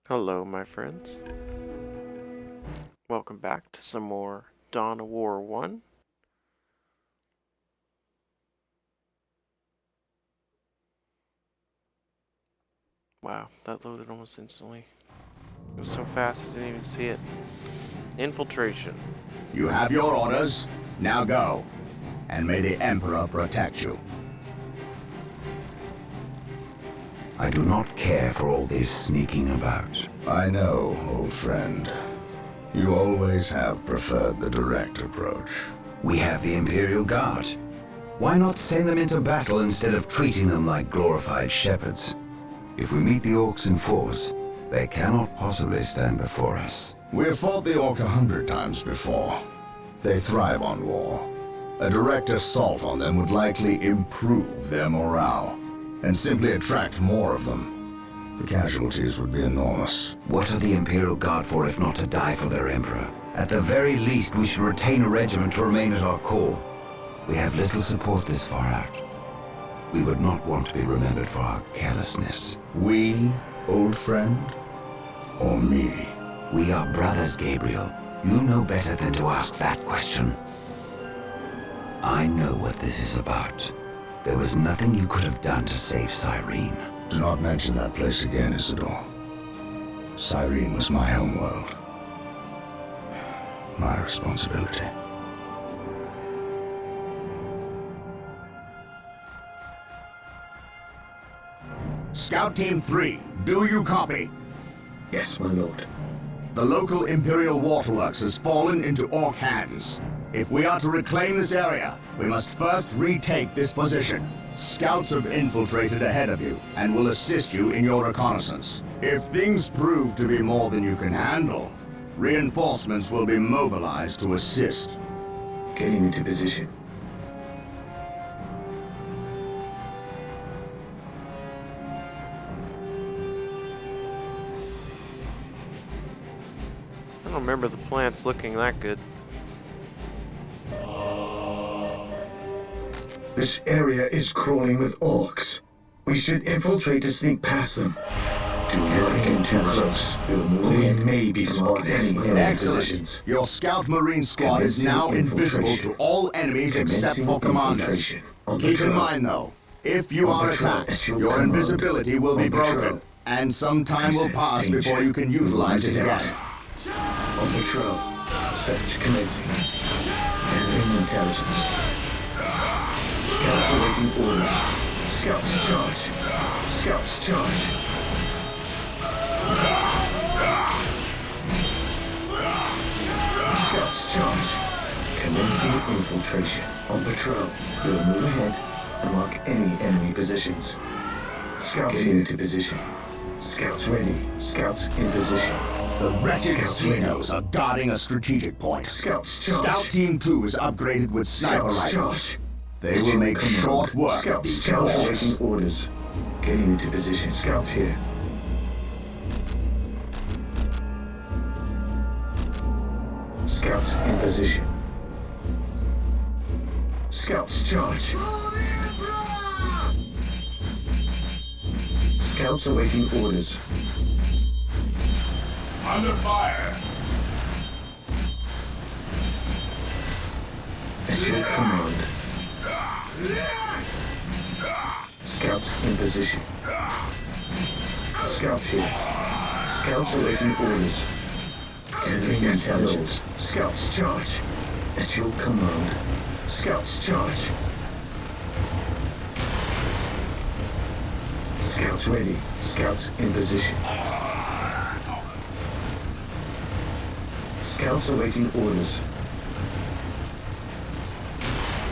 Hello, my friends. Welcome back to some more Dawn of War 1. Wow, that loaded almost instantly. It was so fast I didn't even see it. Infiltration. You have your orders. Now go. And may the Emperor protect you. I do not care for all this sneaking about. I know, old friend. You always have preferred the direct approach. We have the Imperial Guard. Why not send them into battle instead of treating them like glorified shepherds? If we meet the orks in force, they cannot possibly stand before us. We've fought the Ork 100 times before. They thrive on war. A direct assault on them would likely improve their morale, and simply attract more of them. The casualties would be enormous. What are the Imperial Guard for if not to die for their Emperor? At the very least, we should retain a regiment to remain at our core. We have little support this far out. We would not want to be remembered for our carelessness. We, old friend? Or me? We are brothers, Gabriel. You know better than to ask that question. I know what this is about. There was nothing you could have done to save Cyrene. Do not mention that place again, Isidore. Cyrene was my homeworld. My responsibility. Scout Team 3, do you copy? Yes, my lord. The local Imperial waterworks has fallen into Ork hands. If we are to reclaim this area, we must first retake this position. Scouts have infiltrated ahead of you and will assist you in your reconnaissance. If things prove to be more than you can handle, reinforcements will be mobilized to assist. Getting into position. I don't remember the plants looking that good. This area is crawling with orcs. We should infiltrate to sneak past them. Do not get too close, or we may be spotted. Excellent. Your Scout Marine squad is now invisible to all enemies except for commanders. Keep in mind, though, if you are attacked, your invisibility will be broken, and some time will pass before you can utilize it again. On patrol. Search commencing. Gathering intelligence. Scouts awaiting orders. Scouts charge. Scouts charge. Scouts charge. Commencing infiltration. On patrol. We'll move ahead and mark any enemy positions. Scouts getting into position. Scouts ready. Scouts in position. The wretched Xenos are guarding a strategic point. Scouts charge. Scout Team 2 is upgraded with sniper Scouts rifles. charge. They will make short work of these Scouts orcs. awaiting orders. Getting into position. Scouts here. Scouts in position. Scouts charge. Scouts awaiting orders. Under fire! At your command. Scouts in position. Scouts here. Scouts awaiting orders. Gathering intelligence. Scouts charge. At your command. Scouts charge. Scouts ready. Scouts in position. Scouts awaiting orders.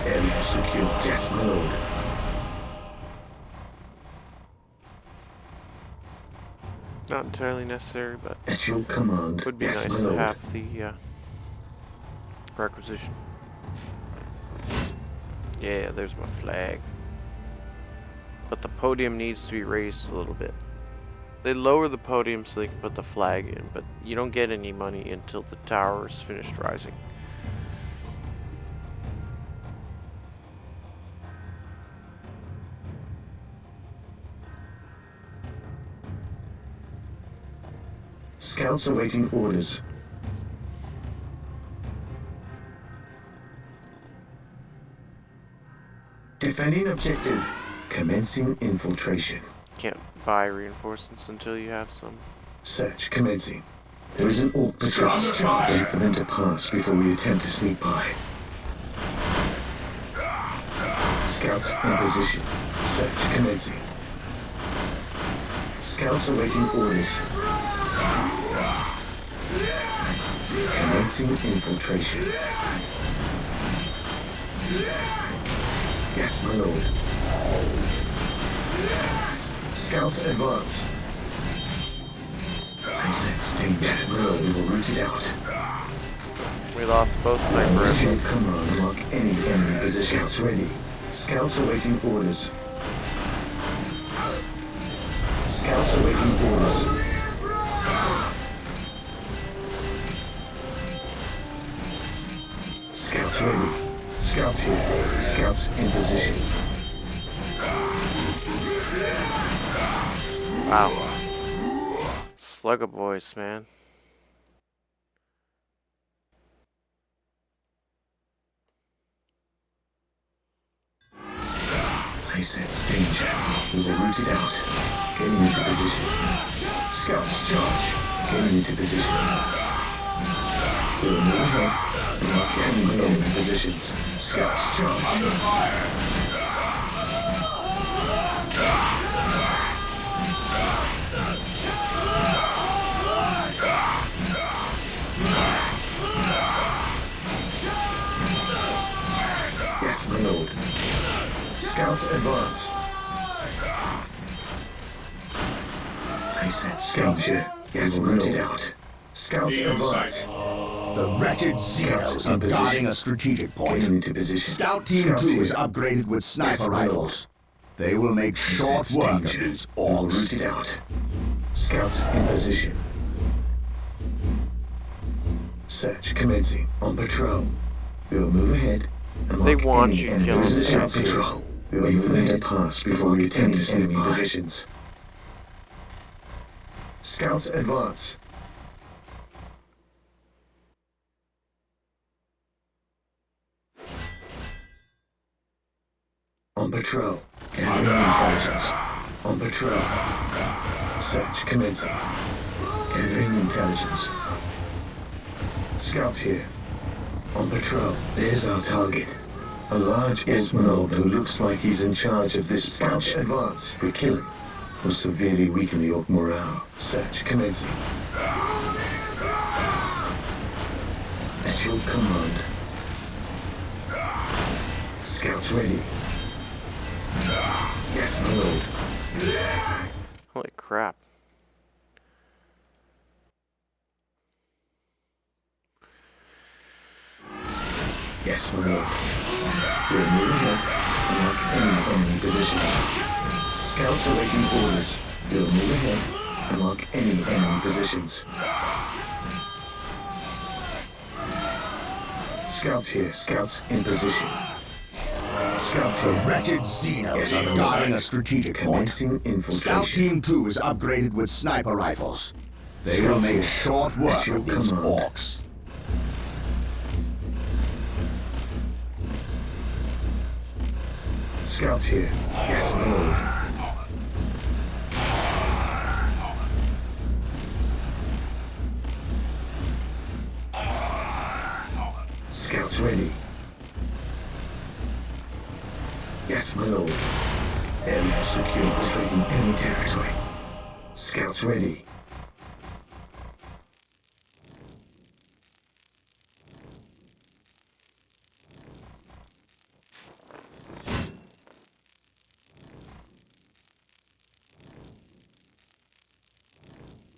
Area secure. Yes, my lord. Not entirely necessary, but At your command. would be Yes, nice my to lord. have the requisition. Yeah, there's my flag. But the podium needs to be raised a little bit. They lower the podium so they can put the flag in, but you don't get any money until the tower is finished rising. Scouts awaiting orders. Defending objective. Commencing infiltration. Can't buy reinforcements until you have some. Search commencing. There is an orc patrol. Wait for them to pass before we attempt to sneak by. Scouts in position. Search commencing. Scouts awaiting orders. Commencing infiltration. Yes, my lord. Scouts advance. I sense danger. Yes, my lord. We will root it out. We lost both sniper Let your rifles. command mark any enemy position. Scouts ready. Scouts awaiting orders. Scouts awaiting orders. Scouts ready. Scouts here. Scouts in position. Wow. Slugger boys, man. I sense danger. We will root it out. Getting into position. Scouts charge. Getting into position. We will move ahead and mark any enemy positions. Scouts charge. Yes, my lord. Scouts advance. I sense scouts here. Yes, root it out. Scouts advance. The wretched Xenos are guarding a strategic point. Getting into position. Scout Team Scouts 2 here. is upgraded with sniper my lord. rifles. They will make I short sense work of danger. these We will root orcs. it out. Scouts in position. Search commencing. On patrol. We will move ahead and They mark want any you enemy killing positions. scouts here. Patrol. We will move them to pass before we attempt to enemy positions. Scouts advance. On patrol. Gathering intelligence. On patrol. Search commencing. Gathering intelligence. Scouts here. On patrol. There's our target. A large orc who looks like he's in charge of this Scouts advance. If we kill him, will severely weaken the orc morale. Search commencing. At your command. Scouts ready. Yes, my lord. Holy crap. Yes, my lord. We'll move ahead and mark any enemy positions. Scouts awaiting orders. We'll move ahead and mark any enemy positions. Scouts here. Scouts in position. Scouts The here. wretched Xenos Yes, are my guarding lord. a strategic point. Commencing Scout infiltration. Team 2 is upgraded with sniper rifles. They will Scouts make here. short work At your of these command. orcs. Scouts here. Yes, my lord. Scouts ready. Yes, my lord. Area secure, infiltrating enemy territory. Scouts ready.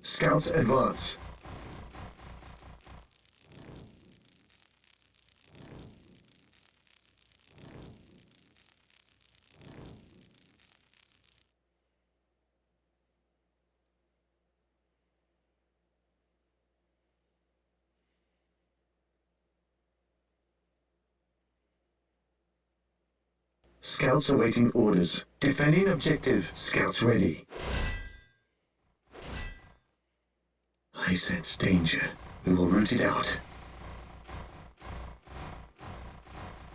Scouts advance. Scouts awaiting orders. Defending objective. Scouts ready. I sense danger. We will root it out.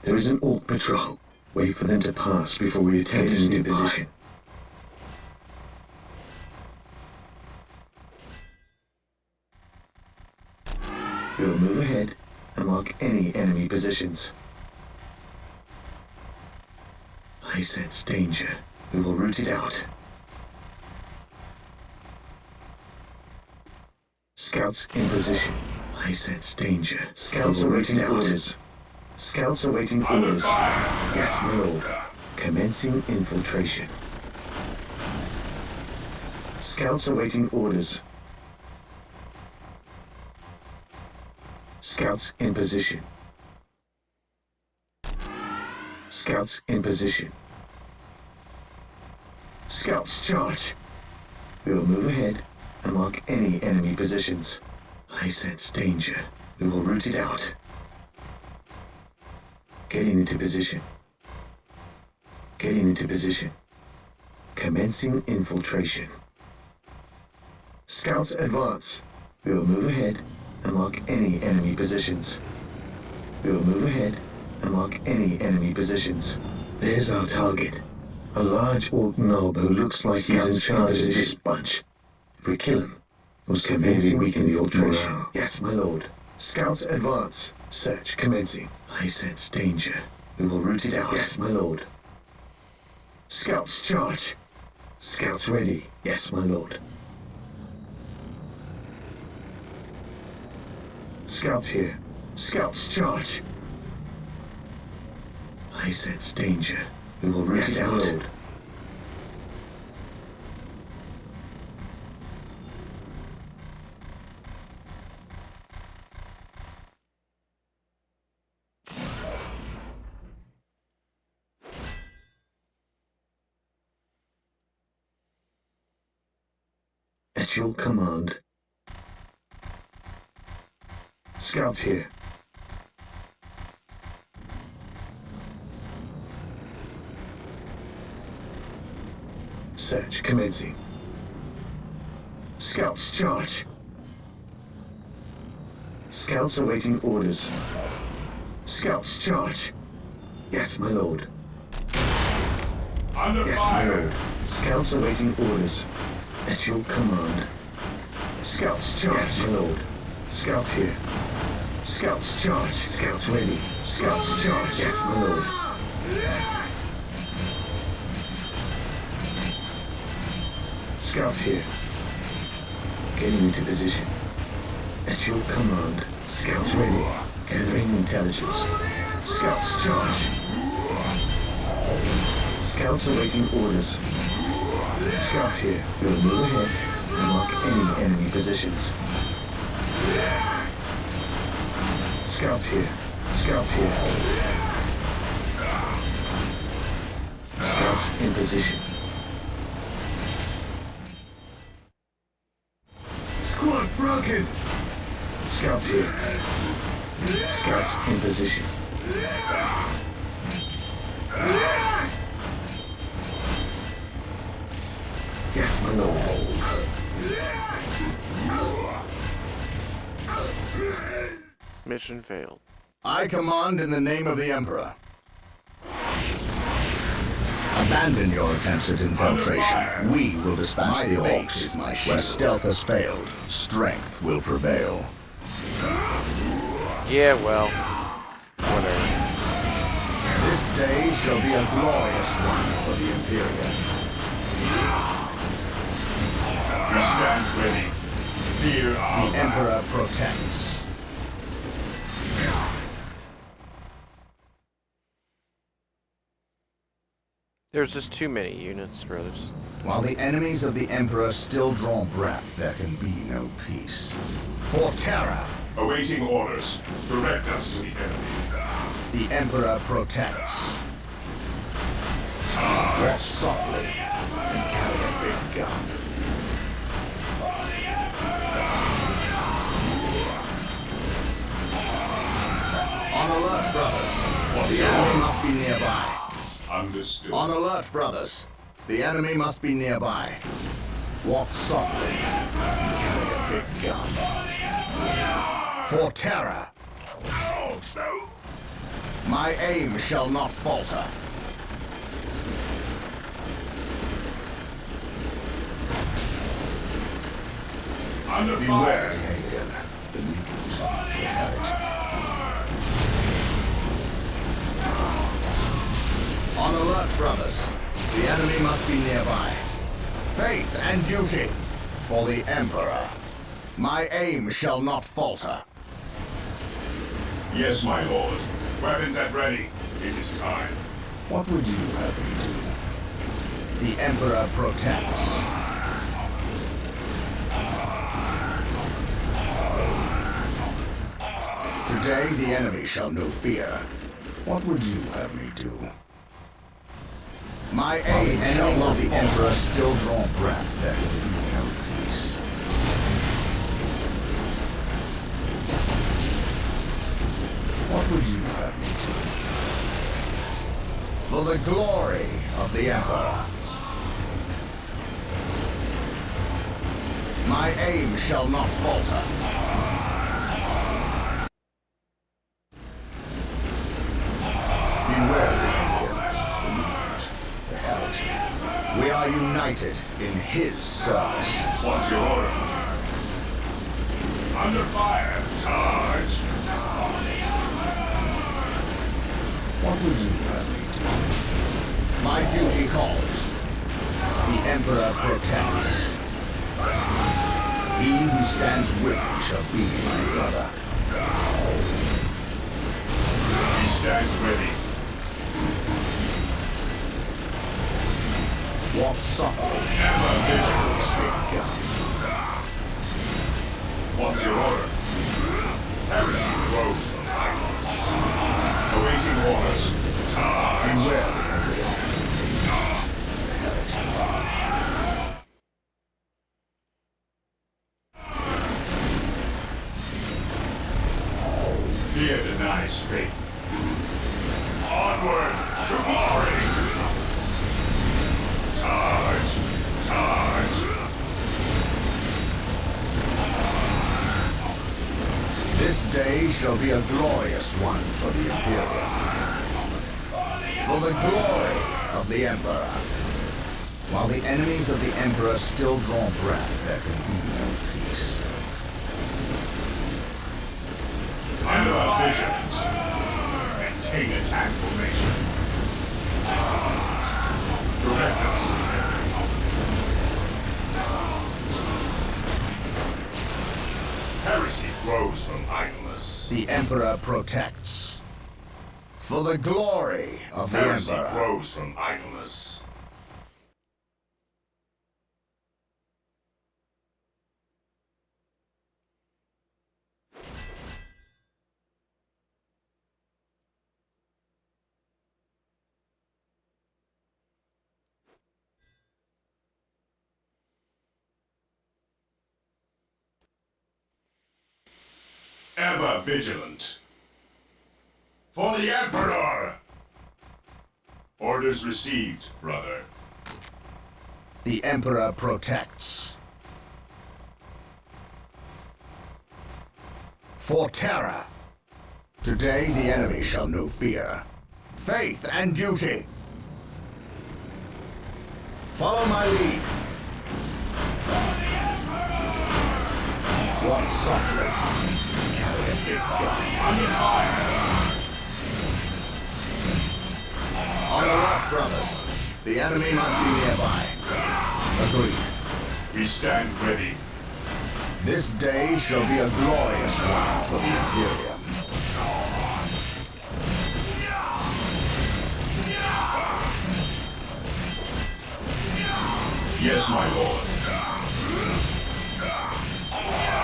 There is an ork patrol. Wait for them to pass before we attempt to into position. We will move ahead and mark any enemy positions. I sense danger. We will root it out. Scouts in position. I sense danger. Scouts awaiting orders. Scouts awaiting orders. Yes, my lord. Commencing infiltration. Scouts awaiting orders. Scouts in position. Scouts in position. Scouts charge. We will move ahead and mark any enemy positions. I sense danger. We will root it out. Getting into position. Getting into position. Commencing infiltration. Scouts advance. We will move ahead and mark any enemy positions. We will move ahead and mark any enemy positions. There's our target. A large orc knob who looks like he's in charge of this bunch. If we kill him, we'll severely weaken the infiltration. Yes, my lord. Scouts advance. Search commencing. I sense danger. We will root it out. Yes, my lord. Scouts charge. Scouts ready. Yes, my lord. Scouts here. Scouts charge. I sense danger. We will root it out. My lord. At your command. Scouts here. Search commencing. Scouts charge. Scouts awaiting orders. Scouts charge. Yes, my lord. Under Yes, fire. my lord. Scouts awaiting orders. At your command. Scouts charge. Yes, my lord. Scouts here. Scouts charge. Scouts ready. Scouts charge. Yes, my lord. Scouts here. Getting into position. At your command. Scouts ready. Gathering intelligence. Scouts charge. Scouts awaiting orders. Scouts here. We'll move ahead and mark any enemy positions. Scouts here. Scouts here. Scouts in position. Squad broken! Scouts here. Scouts in position. Yes, my lord. Mission failed. I command in the name of the Emperor. Abandon your attempts at infiltration. We will dispatch the orks. Where stealth has failed, strength will prevail. Yeah, well, whatever. This day shall be a glorious one for the Imperium. We stand ready. Fear our The Emperor protects. There's just too many units, brothers. While the enemies of the Emperor still draw breath, there can be no peace. For terror, awaiting orders. Direct us to the enemy. the Emperor protects. Walk softly and carry a big gun. On alert, brothers. The enemy must be nearby. Understood. On alert, brothers. The enemy must be nearby. Walk softly and carry a big gun. For terror. My aim shall not falter. Under Beware fire. the alien, the mutant, the heretic. On alert, brothers. The enemy must be nearby. Faith and duty for the Emperor. My aim shall not falter. Yes, my lord. Weapons at ready. It is time. What would you have me do? The Emperor protects. Today the enemy shall know fear. What would you have me do? My aim shall not the Emperor still draw breath, there will be no peace. What would you have me do? For the glory of the Emperor. My aim shall not falter. Beware the alien, the mutant, the heretic. We are united in his service. What's your order? Under fire. Charge. What would you have me do? My duty calls. The Emperor protects. He who stands with me shall be my brother. He stands ready. Walk softly. Ever vigilant. His big gun. What's your order? Heresy grows from idleness. Awaiting orders. Charge. Beware the alien. The heretic. Fear denies faith. Onward to glory. Charge. Charge. This day shall be a glorious one for the Imperium. For the glory of the Emperor. While the enemies of the Emperor still draw breath, there can be no peace. Under vigilance. Maintain attack formation. Direct us. Heresy grows from idleness. The Emperor protects. For the glory of the Heresy Emperor. grows from idleness. Ever vigilant. For the Emperor! Orders received, brother. The Emperor protects. For terror. Today the enemy shall know fear. Faith and duty. Follow my lead. Walk softly. Carry a big gun. Under fire! On alert, brothers. The enemy must be nearby. Agreed. We stand ready. This day shall be a glorious one for the Imperium. Yes, my lord.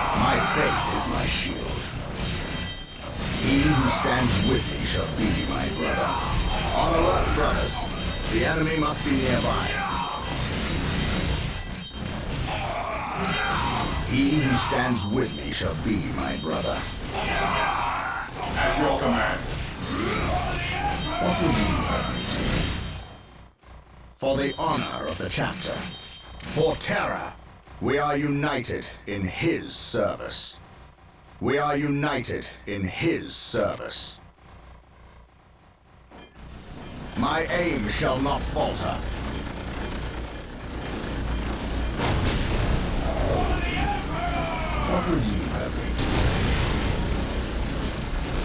My faith is my shield. He who stands with me shall be my brother. On alert, brothers. The enemy must be nearby. He who stands with me shall be my brother. At your command. What would you have me do? For the honor of the chapter. For terror. We are united in his service. We are united in his service. My aim shall not falter. What would you have me do?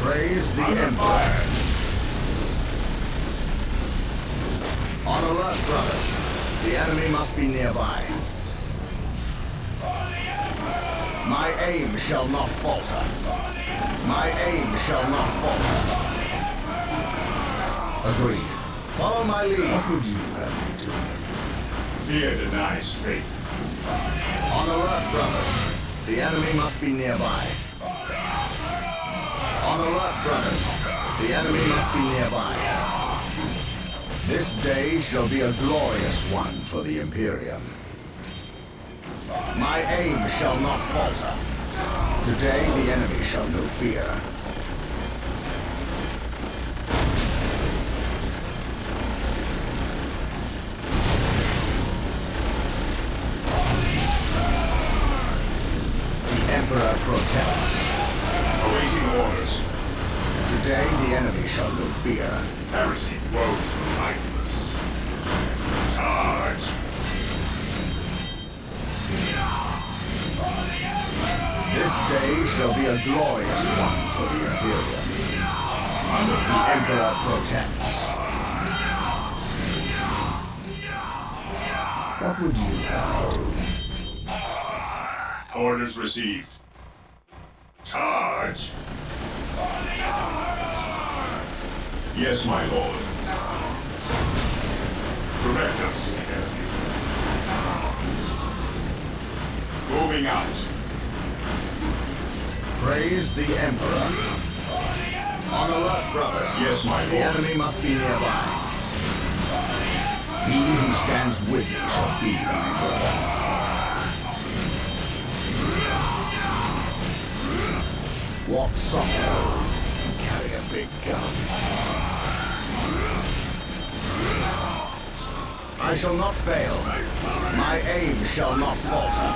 Praise the Empire. On alert, brothers. The enemy must be nearby. My aim shall not falter. My aim shall not falter. Agreed. Follow my lead. What would you have me do? Fear denies faith. On alert, brothers. The enemy must be nearby. On alert, brothers. The enemy must be nearby. This day shall be a glorious one for the Imperium. My aim shall not falter. Today the enemy shall know fear. The Emperor protects. Awaiting orders. Today the enemy shall know fear. Heresy grows from idleness. Charge! This day shall be a glorious one for the Imperium. The Emperor protects. What would you have? Orders received. Charge! Yes, my lord. Direct us to the enemy. Moving out. Praise the Emperor. On alert, brothers. Yes, my The lord. enemy must be nearby. He who stands with me shall be my brother. Walk softly. Carry a big gun. I shall not fail. My aim shall not falter.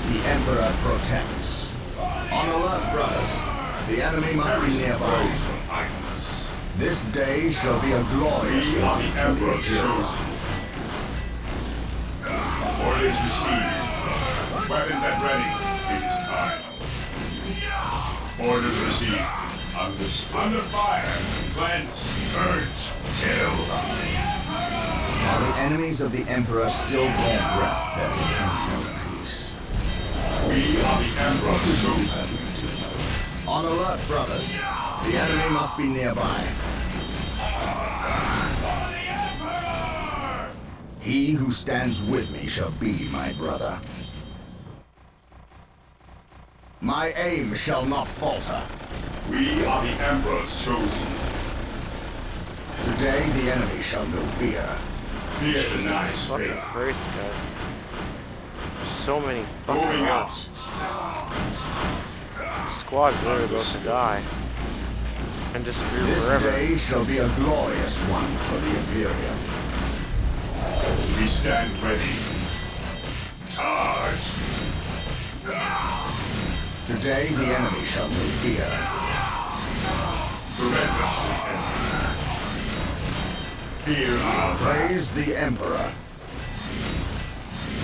The Emperor protects. On alert, brothers. The enemy must be nearby. Grows from idleness. This day shall be a glorious We are one the for the Emperor's Imperium. chosen. Orders received. Weapons at ready. It is time. Orders received. Under fire. Cleanse. Purge. Kill. While the enemies of the Emperor still draw breath, there will come no peace. We are the Emperor's chosen. On alert, brothers. The enemy must be nearby. He who stands with me shall be my brother. My aim shall not falter. We are the Emperor's chosen. Today the enemy shall know fear. Fear denies Fucking faith. Christ, guys. So many fucking Moving out. orks. Squad is literally about to die. And disappear This forever. day shall be a glorious one for the Imperium. We stand ready. Charge. Today the enemy shall know fear. Prevent us from entering. Fear our Praise the Emperor.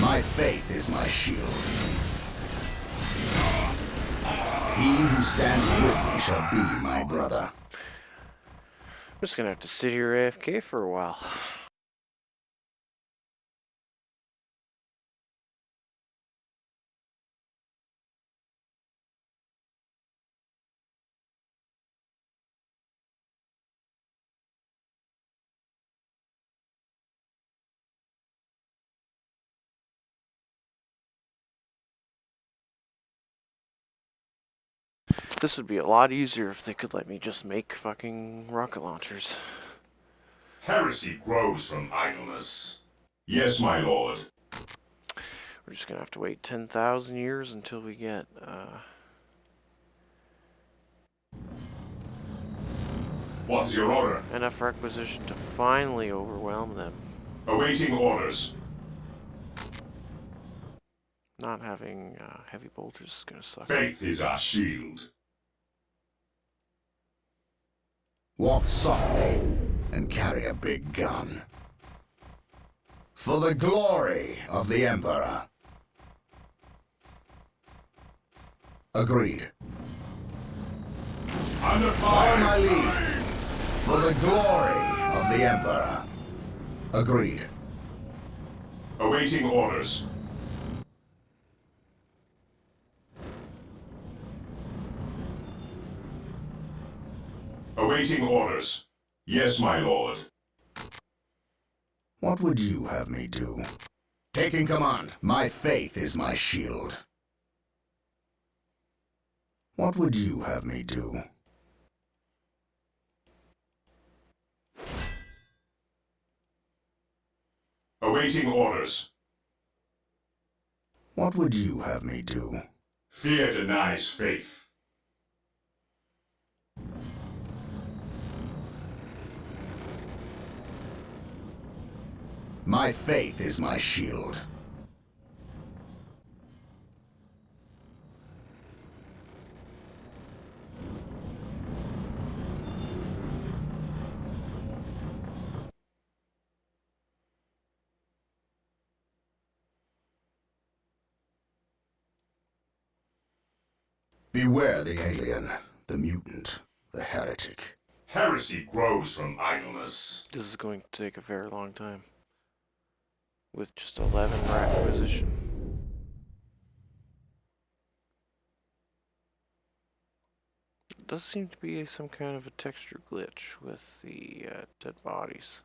My faith is my shield. He who stands with me shall be my brother. I'm just gonna have to sit here AFK for a while. This would be a lot easier if they could let me just make fucking rocket launchers. Heresy grows from idleness. Yes, my lord. We're just gonna have to wait 10,000 years until we get What's your order? enough requisition to finally overwhelm them. Awaiting orders. Not having heavy bolters is gonna suck. Faith is our shield. Walk softly and carry a big gun. For the glory of the Emperor. Agreed. Under Follow my fire! lead. For the glory of the Emperor. Agreed. Awaiting orders. Awaiting orders. Yes, my lord. What would you have me do? Taking command. My faith is my shield. What would you have me do? Awaiting orders. What would you have me do? Fear denies faith. My faith is my shield. Beware the alien, the mutant, the heretic. Heresy grows from idleness. This is going to take a very long time. With just 11 acquisition. It does seem to be some kind of a texture glitch with the dead bodies.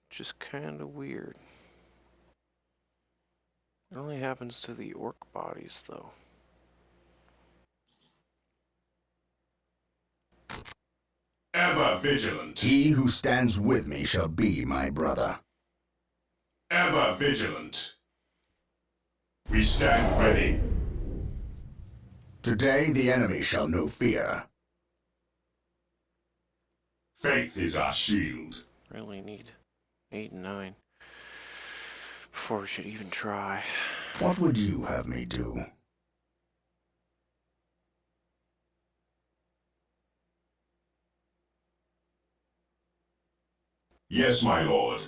Which is kind of weird. It only happens to the orc bodies, though. Ever vigilant. He who stands with me shall be my brother. Ever vigilant. We stand ready. Today the enemy shall know fear. Faith is our shield. Really need 8 and 9 before we should even try. What would you have me do? Yes, my lord.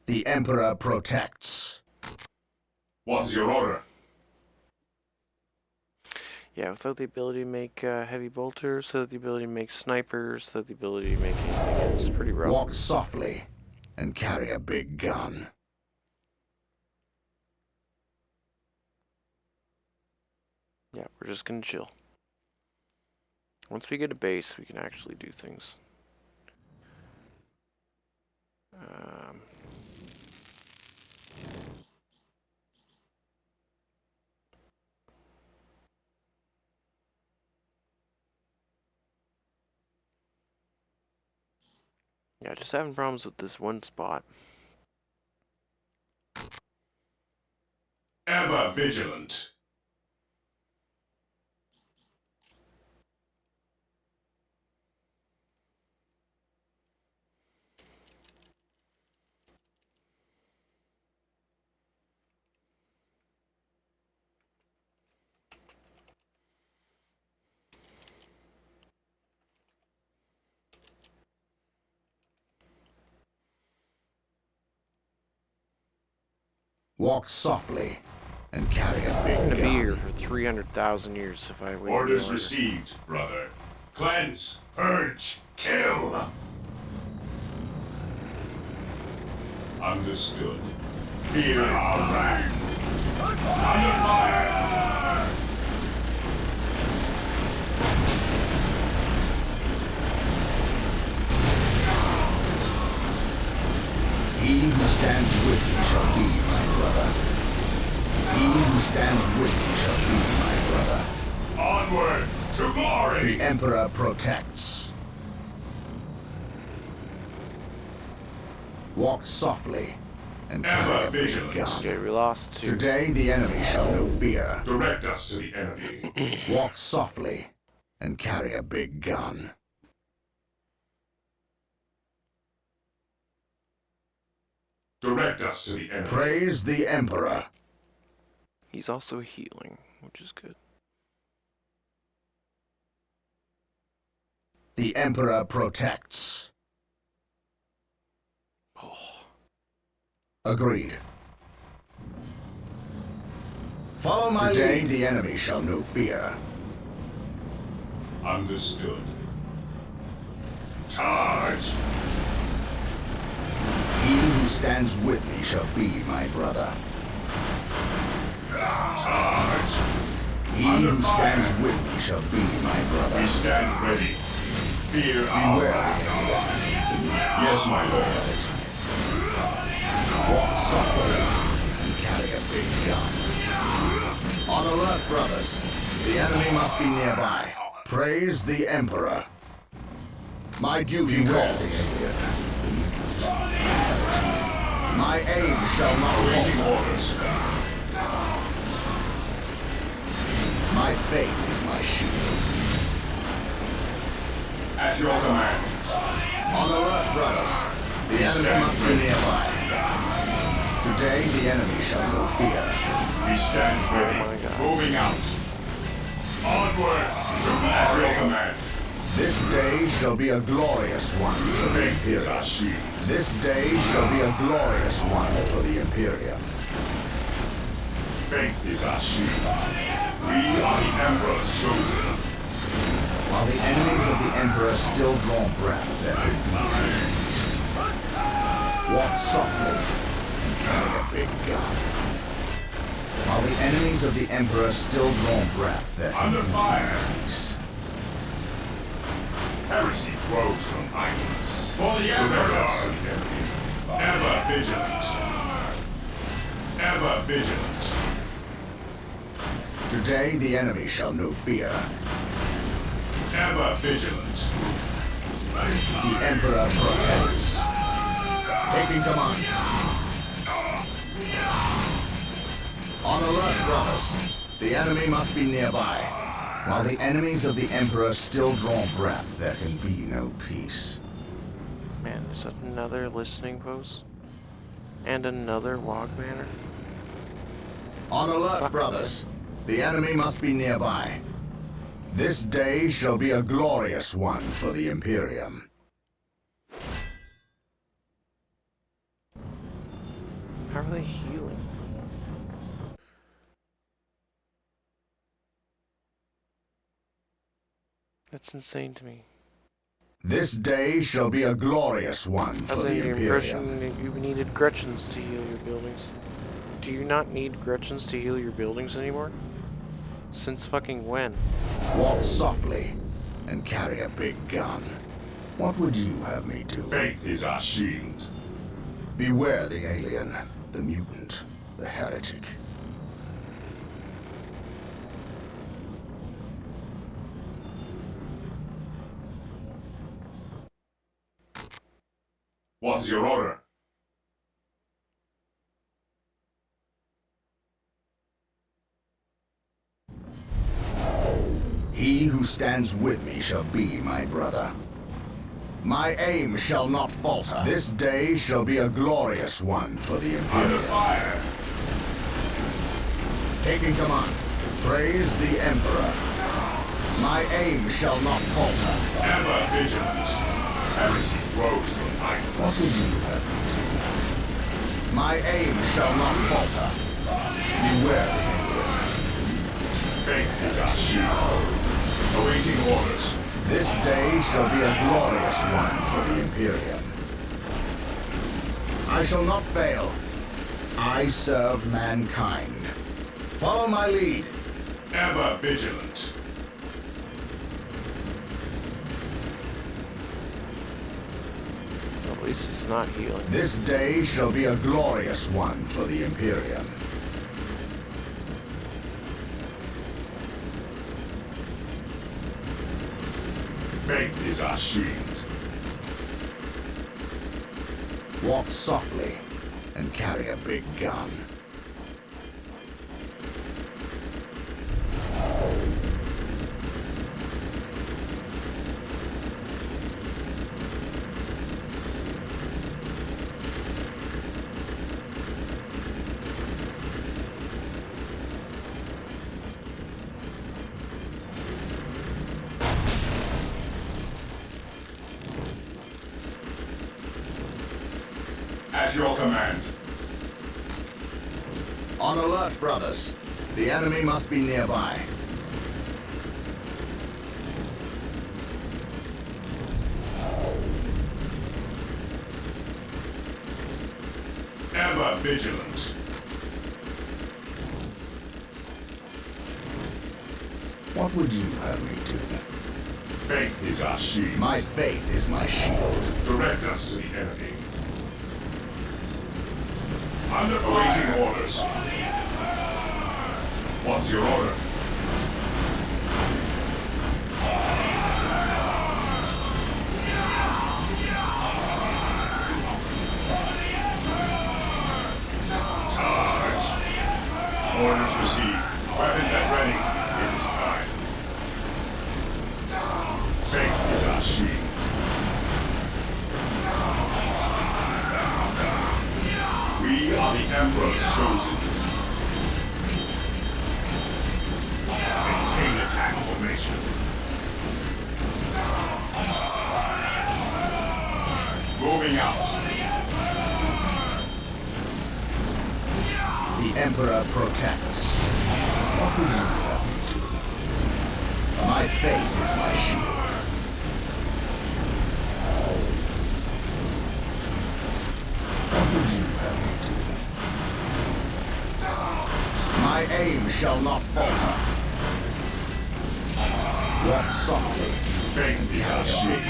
The Emperor protects. What is your order? Yeah, without the ability to make heavy bolters, without the ability to make snipers, without the ability to make anything, it's pretty rough. Walk softly and carry a big gun. Yeah, we're just gonna chill. Once we get a base, we can actually do things. Yeah, just having problems with this one spot. Ever vigilant. Walk softly and carry a I'm big gonna be here gun. for 300,000 years if I wait. Orders longer. received, brother. Cleanse, purge, kill. Understood. Fear our wrath. Under fire! He who stands with me shall be my brother. He who stands with me shall be my brother. Onward to glory! The Emperor protects. Walk softly and carry a big vigilant. gun. Okay, we lost 2. Today the enemy shall know fear. Direct us to the enemy. Walk softly and carry a big gun. Direct us to the enemy. Praise the Emperor. He's also healing, which is good. The Emperor protects. Oh, Agreed. Follow my Today, lead. The enemy shall know fear. Understood. Charge! He who stands with me shall be my brother. Charge! He Under who fire. stands with me shall be my brother. We stand ready. Fear Beware our... the enemy. Yes, my lord. Walk softly and carry a big gun. On alert, brothers. The enemy must be nearby. Praise the Emperor. My duty calls. My aim shall not Awaiting falter. orders. My faith is my shield. At your command. On alert, brothers. The enemy must be nearby. Today, the enemy shall know fear. We stand ready. my God. Moving out. Onward. At your command. This day shall be a glorious one for the Faith is our Imperium. shield. This day shall be a glorious one for the Imperium. Faith is our shield. We are the Emperor's chosen. While the enemies of the Emperor still draw breath, there could be peace. Walk softly and carry a big gun. While the enemies of the Emperor still draw breath, there could Under be fire. peace. Heresy grows from idleness. For the Emperor. Ever vigilant. Ever vigilant. Today the enemy shall know fear. Ever vigilant. The Emperor protects. Taking command. On alert, brothers. The enemy must be nearby. While the enemies of the Emperor still draw breath, there can be no peace. man, is that another listening post? And another Wog Manor? On alert, brothers. The enemy must be nearby. This day shall be a glorious one for the Imperium. How are they healing? That's insane to me. This day shall be a glorious one I for was the under the Imperium. impression that you needed Gretchens to heal your buildings. Do you not need Gretchens to heal your buildings anymore? Since fucking when? Walk softly and carry a big gun. What would you have me do? Faith is our shield. Beware the alien, the mutant, the heretic. What is your order? He who stands with me shall be my brother. My aim shall not falter. This day shall be a glorious one for the Under Imperium. fire. Taking command. Praise the Emperor. My aim shall not falter. Ever vigilant. Heresy grows from What idleness. would you have me do? My aim shall not falter. Beware the Emperor. Faith is our shield. Awaiting orders. This day shall be a glorious one for the Imperium. I shall not fail. I serve mankind. Follow my lead. Ever vigilant. At least it's not healing. This day shall be a glorious one for the Imperium. Faith is our shield. Walk softly and carry a big gun. your command? On alert, brothers. The enemy must be nearby. Ever vigilant. What would you have me do? Faith is our shield. My faith is my shield. Direct us to the enemy. Under awaiting orders. What's your order? Charge. Orders received. Weapons at ready. It is time. Faith is our shield. We are the Emperor's chosen. Maintain attack formation. Moving out. The Emperor protects. What would you have me do? My faith is my shield. What would you have me do? My aim shall not falter. Walk softly. Faith is our shield.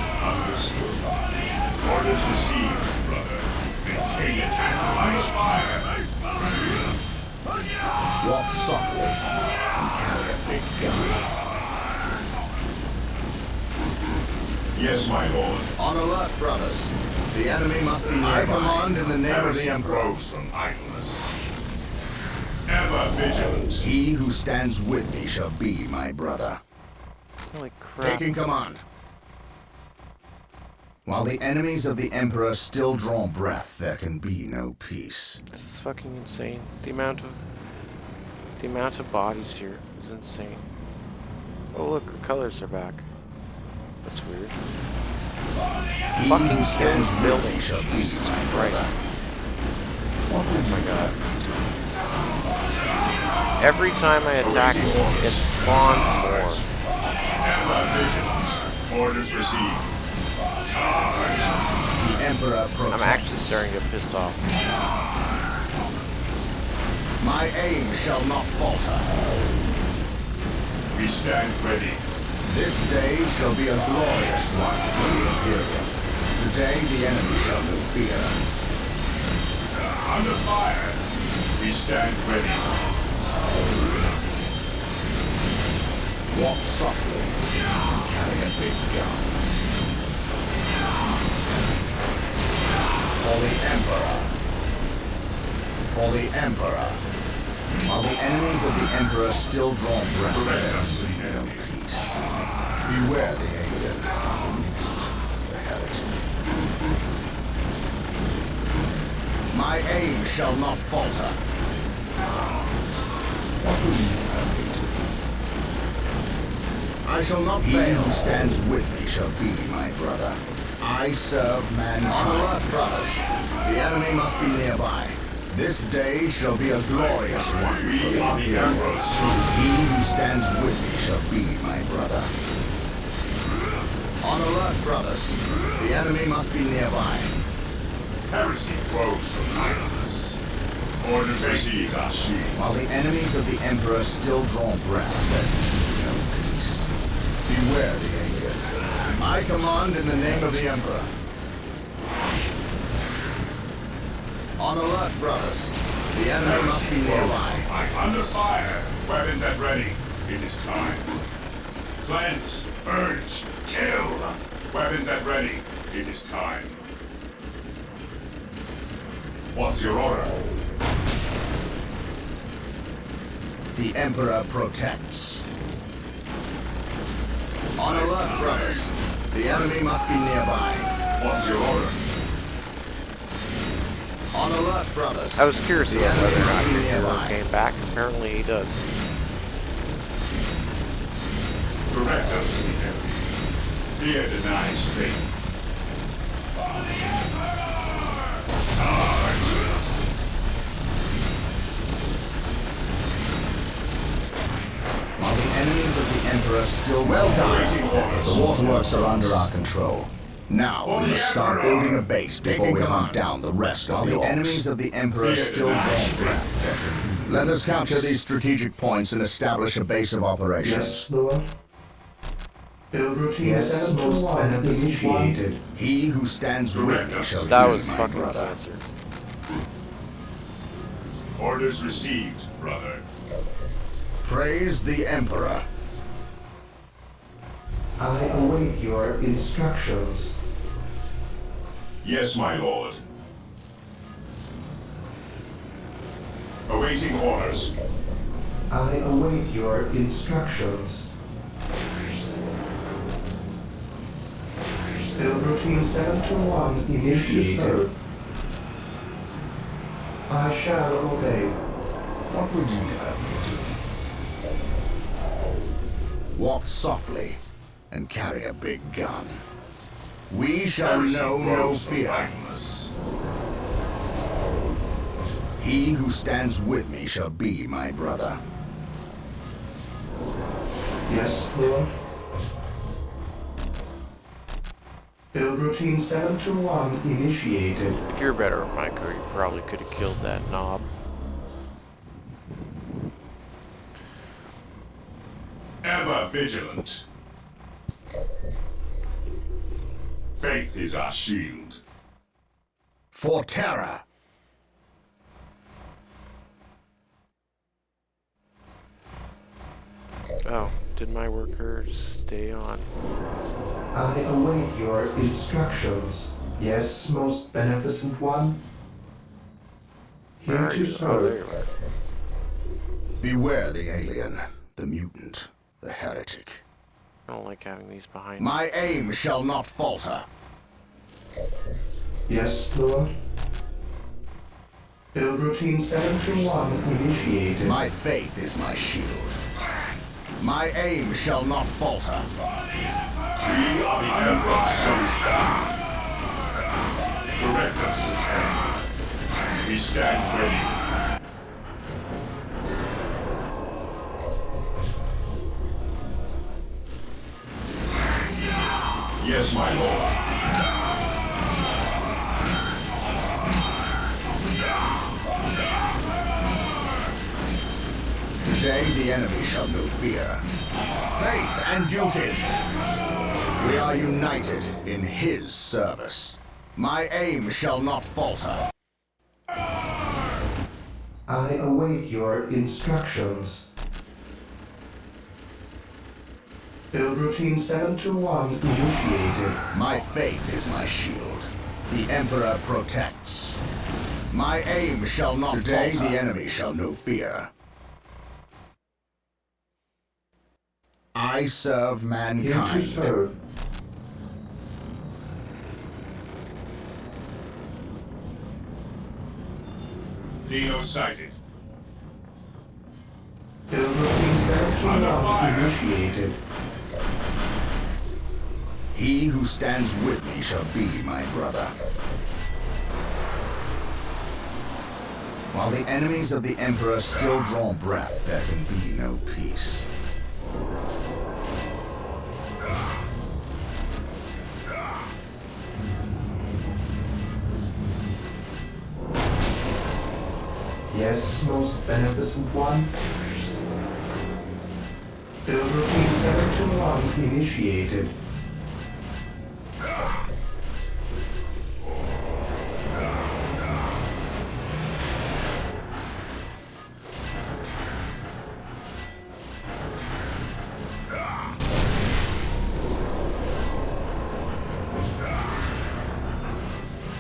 Understood. Orders received, brother. Maintain attack formation. Walk softly and carry a big gun. Yes, my lord. On alert, brothers. The enemy must be nearby. I command in the name of the Heresy Emperor. grows from idleness. Ever vigilant. He who stands with me shall be my brother. Holy crap. Taking command. While the enemies of the Emperor still draw breath, there can be no peace. This is fucking insane. The amount of bodies here is insane. Oh look, the colors are back. That's weird. He Fucking who kill stands this with building. me shall be Jesus my Christ. brother. What would Oh my you god. have me do? Every time I attack it, it spawns more. Ever vigilant. Orders received. The Emperor protects. I'm actually starting to get pissed off. My aim shall not falter. We stand ready. This day shall be a glorious one for the Imperium. Today the enemy shall know fear. Under fire. We stand ready. Walk softly and carry a big gun. For the Emperor. For the Emperor. While the enemies of the Emperor still draw breath, there will be no peace. Beware the alien, the rebuilt, the heretic. My aim shall not falter. What will you have me do? I shall not fail. He who stands with me shall be my brother. I serve mankind. On alert, brothers. The enemy must be nearby. This day shall be a glorious one for We the are the Imperium. Emperor's chosen. He who stands with me shall be my brother. On alert, brothers. The enemy must be nearby. Heresy grows from idleness. Orders received. Our shield. While the enemies of the Emperor still draw breath, there can be no peace. Beware the alien. I command in the name of the Emperor. On alert, brothers. The enemy must be nearby. Under fire. Weapons at ready. It is time. Cleanse. Purge. Kill. Weapons at ready. It is time. What's your order? The Emperor protects. On alert, brothers. The enemy must be nearby. What's your order? On alert, brothers. I was curious The about whether enemy or not must be the hero nearby. came back. Apparently he does. Direct us to the enemy. Fear denies faith. While the enemies of the Emperor still well done. The waterworks are under our control. Now we must start building a base before we hunt down the rest of the orks. Enemies of the Emperor still draw breath. Let us capture these strategic points and establish a base of operations. Yes, Lord. Build routine 721 initiated. He who stands with me shall That be was my fucking brother. cancer. Orders received, brother. Praise the Emperor. I await your instructions. Yes, my lord. Awaiting orders. I await your instructions. Build routine 721 initiated. I shall obey. What would you have me do? Walk softly and carry a big gun. We shall know no fear. He who stands with me shall be my brother. Yes, Lord. Build routine 721 initiated. If you're better at Micro, you probably could have killed that knob. Ever vigilant. Faith is our shield. For terror. Oh, did my workers stay on? I await your instructions. Yes, most beneficent one. Where Here are to you? Oh, there serve. you are. Beware the alien, the mutant, the heretic. I don't like having these behind me. My aim shall not falter. Yes, Lord. Build routine 721 initiated. My faith is my shield. My aim shall not falter. We are the Emperor's chosen. Direct us to end. We stand ready. Yes, my lord. Today the enemy shall know fear. Faith and duty. We are united in his service. My aim shall not falter. I await your instructions. Build routine 721 initiated. My faith is my shield. The Emperor protects. My aim shall not falter. Today the enemy shall know fear. I serve Here to mankind. serve. Xeno sighted. Build routine 721 initiated. He who stands with me shall be my brother. While the enemies of the Emperor still draw breath, there can be no peace. Yes, most beneficent one. Build routine 721 initiated.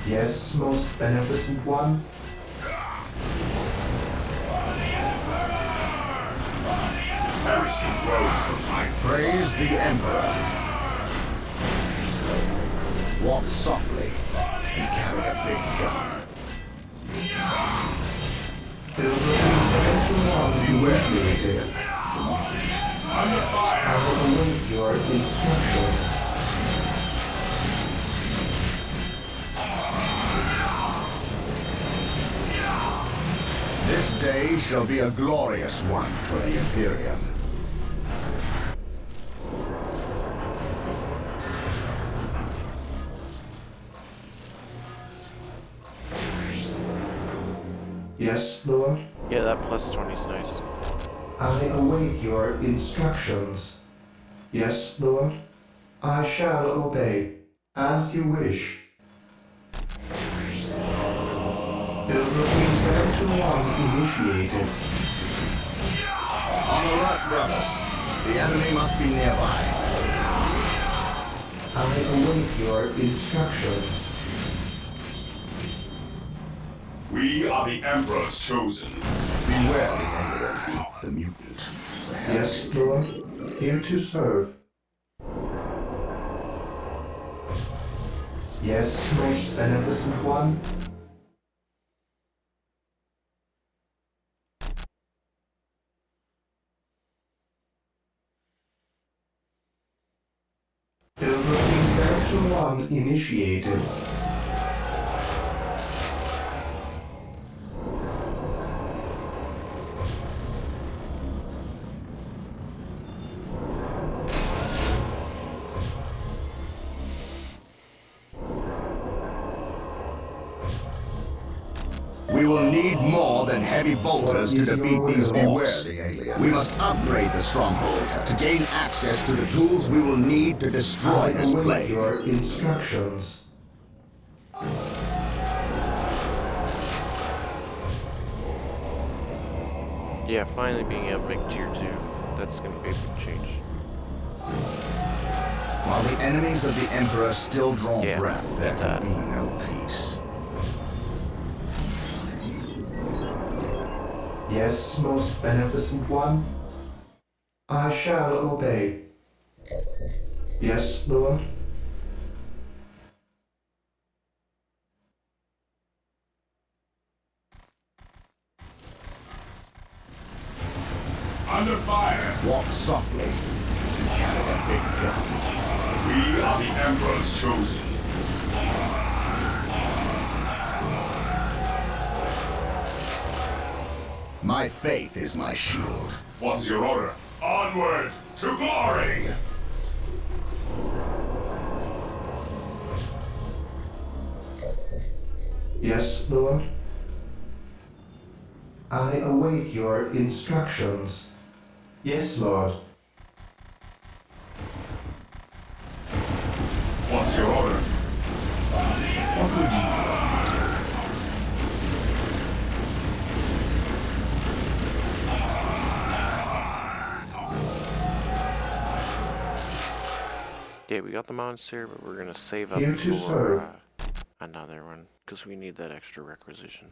Yes, most beneficent one. Heresy grows from my Praise the Emperor. Walk softly and carry a big gun. Build routine 721 Beware the initiated. alien, the mutant. under fire. I will await your instructions. This day shall be a glorious one for the Imperium. Yes, Lord? Yeah, that plus 20 is nice. I await your instructions. Yes, Lord? I shall obey, as you wish. Build routine 721 initiated. On alert, brothers. The enemy must be nearby. I await your instructions. We are the Emperor's chosen. Beware the Emperor, the mutant, the heretic. Yes, Lord? Here to serve. Yes, most beneficent one? Build routine 721 initiated. We will need more than heavy bolters to defeat these orks. Beware the alien. We must upgrade the stronghold to gain access to the tools we will need to destroy this Await plague. your instructions. Yeah, finally being able to make tier 2. That's going to be a big change. While the enemies of the Emperor still draw Yeah, breath, there that. can be no peace. Yes, most beneficent one? I shall obey. Yes, Lord? Under fire. Walk softly and carry a big gun. We are the Emperor's chosen. My faith is my shield. What's your order? Onward to glory! Yes, Lord? I await your instructions. Yes, Lord. What's your order? What would you Yeah, we got the monster, but we're going to save up Here to for serve. another one, because we need that extra requisition.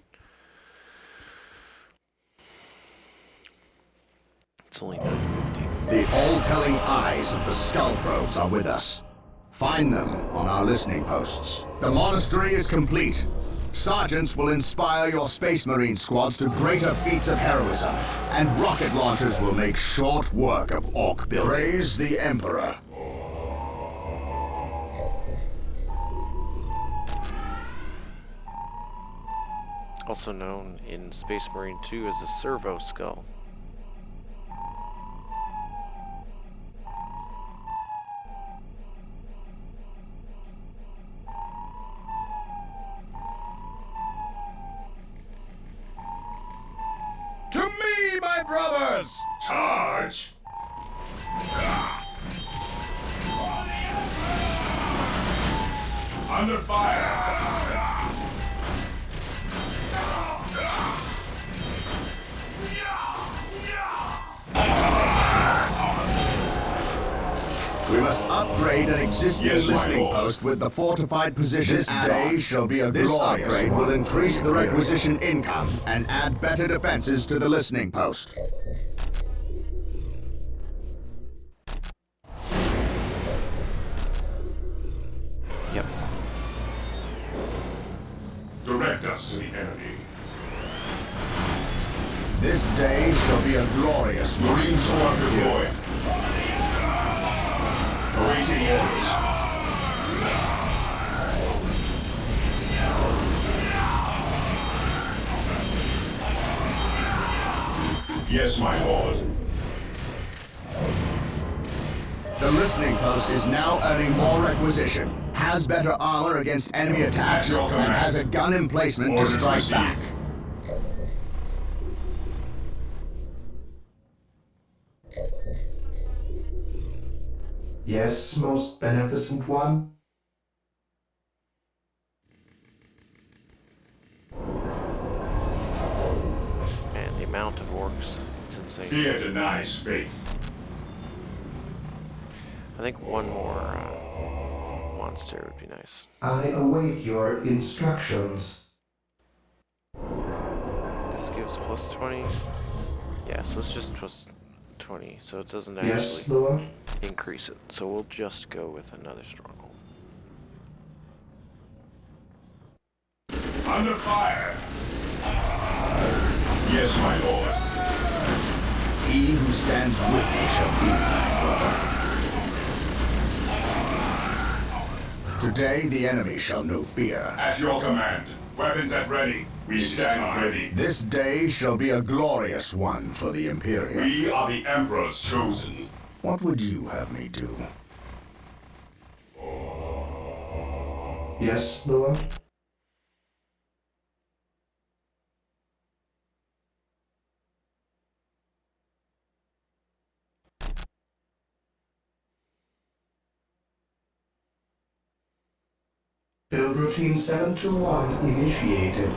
It's only 950. The all-telling eyes of the skull probes are with us. Find them on our listening posts. The monastery is complete. Sergeants will inspire your Space Marine squads to greater feats of heroism, and rocket launchers will make short work of ork building. Praise the Emperor. Also known in Space Marine 2 as a servo skull. To me, my brothers! Charge! Under fire! We must upgrade an existing Yes, my listening lord. post with the fortified position. This day shall be a This upgrade will increase the requisition income and add better defenses to the listening post. Yep. Direct us to the enemy. This day shall be a glorious one. Marine squad deployed. Awaiting orders. Yes, my lord. The listening post is now earning more requisition, has better armor against enemy attacks, At your command. and has a gun emplacement to Orders strike received. back. Yes, most beneficent one. And the amount of orcs, it's insane. Fear denies faith. I think one more monster would be nice. I await your instructions. This gives plus 20. Yeah, so it's just plus 20, so it doesn't Yes, actually Lord. increase it. So we'll just go with another stronghold. Under fire. Yes, my lord. He who stands with me shall be my brother. Today the enemy shall know fear. At your command. Weapons at ready. We stand ready. This day shall be a glorious one for the Imperium. We are the Emperor's chosen. What would you have me do? Yes, Lord. Build routine 721 initiated.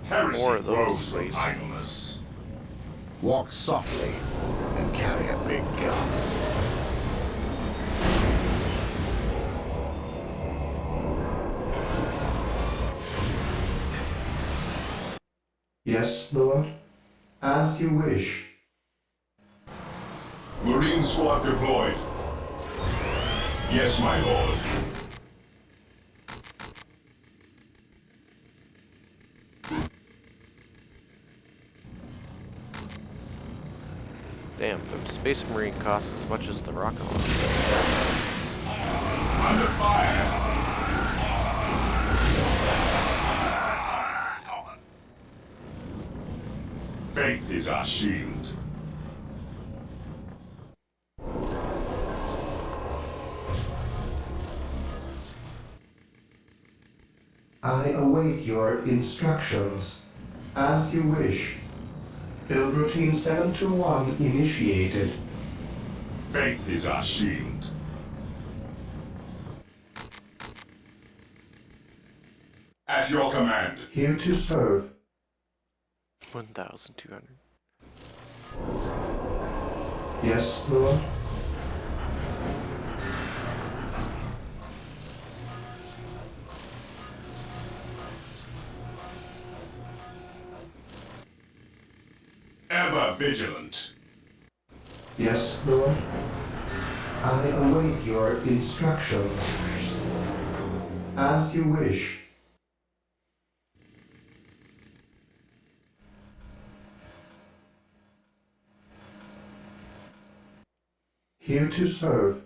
Heresy More of those, grows from please. idleness. Walk softly and carry a big gun. Yes, Lord. As you wish. Marine squad deployed. Yes, my lord. Damn, the Space Marine costs as much as the rocket launcher. Under fire. Faith is our shield. I await your instructions. As you wish. Build routine 721 initiated. Faith is our shield. At your command. Here to serve. 1,200. Yes, Lord. Ever vigilant. Yes, Lord. I await your instructions. As you wish. Here to serve.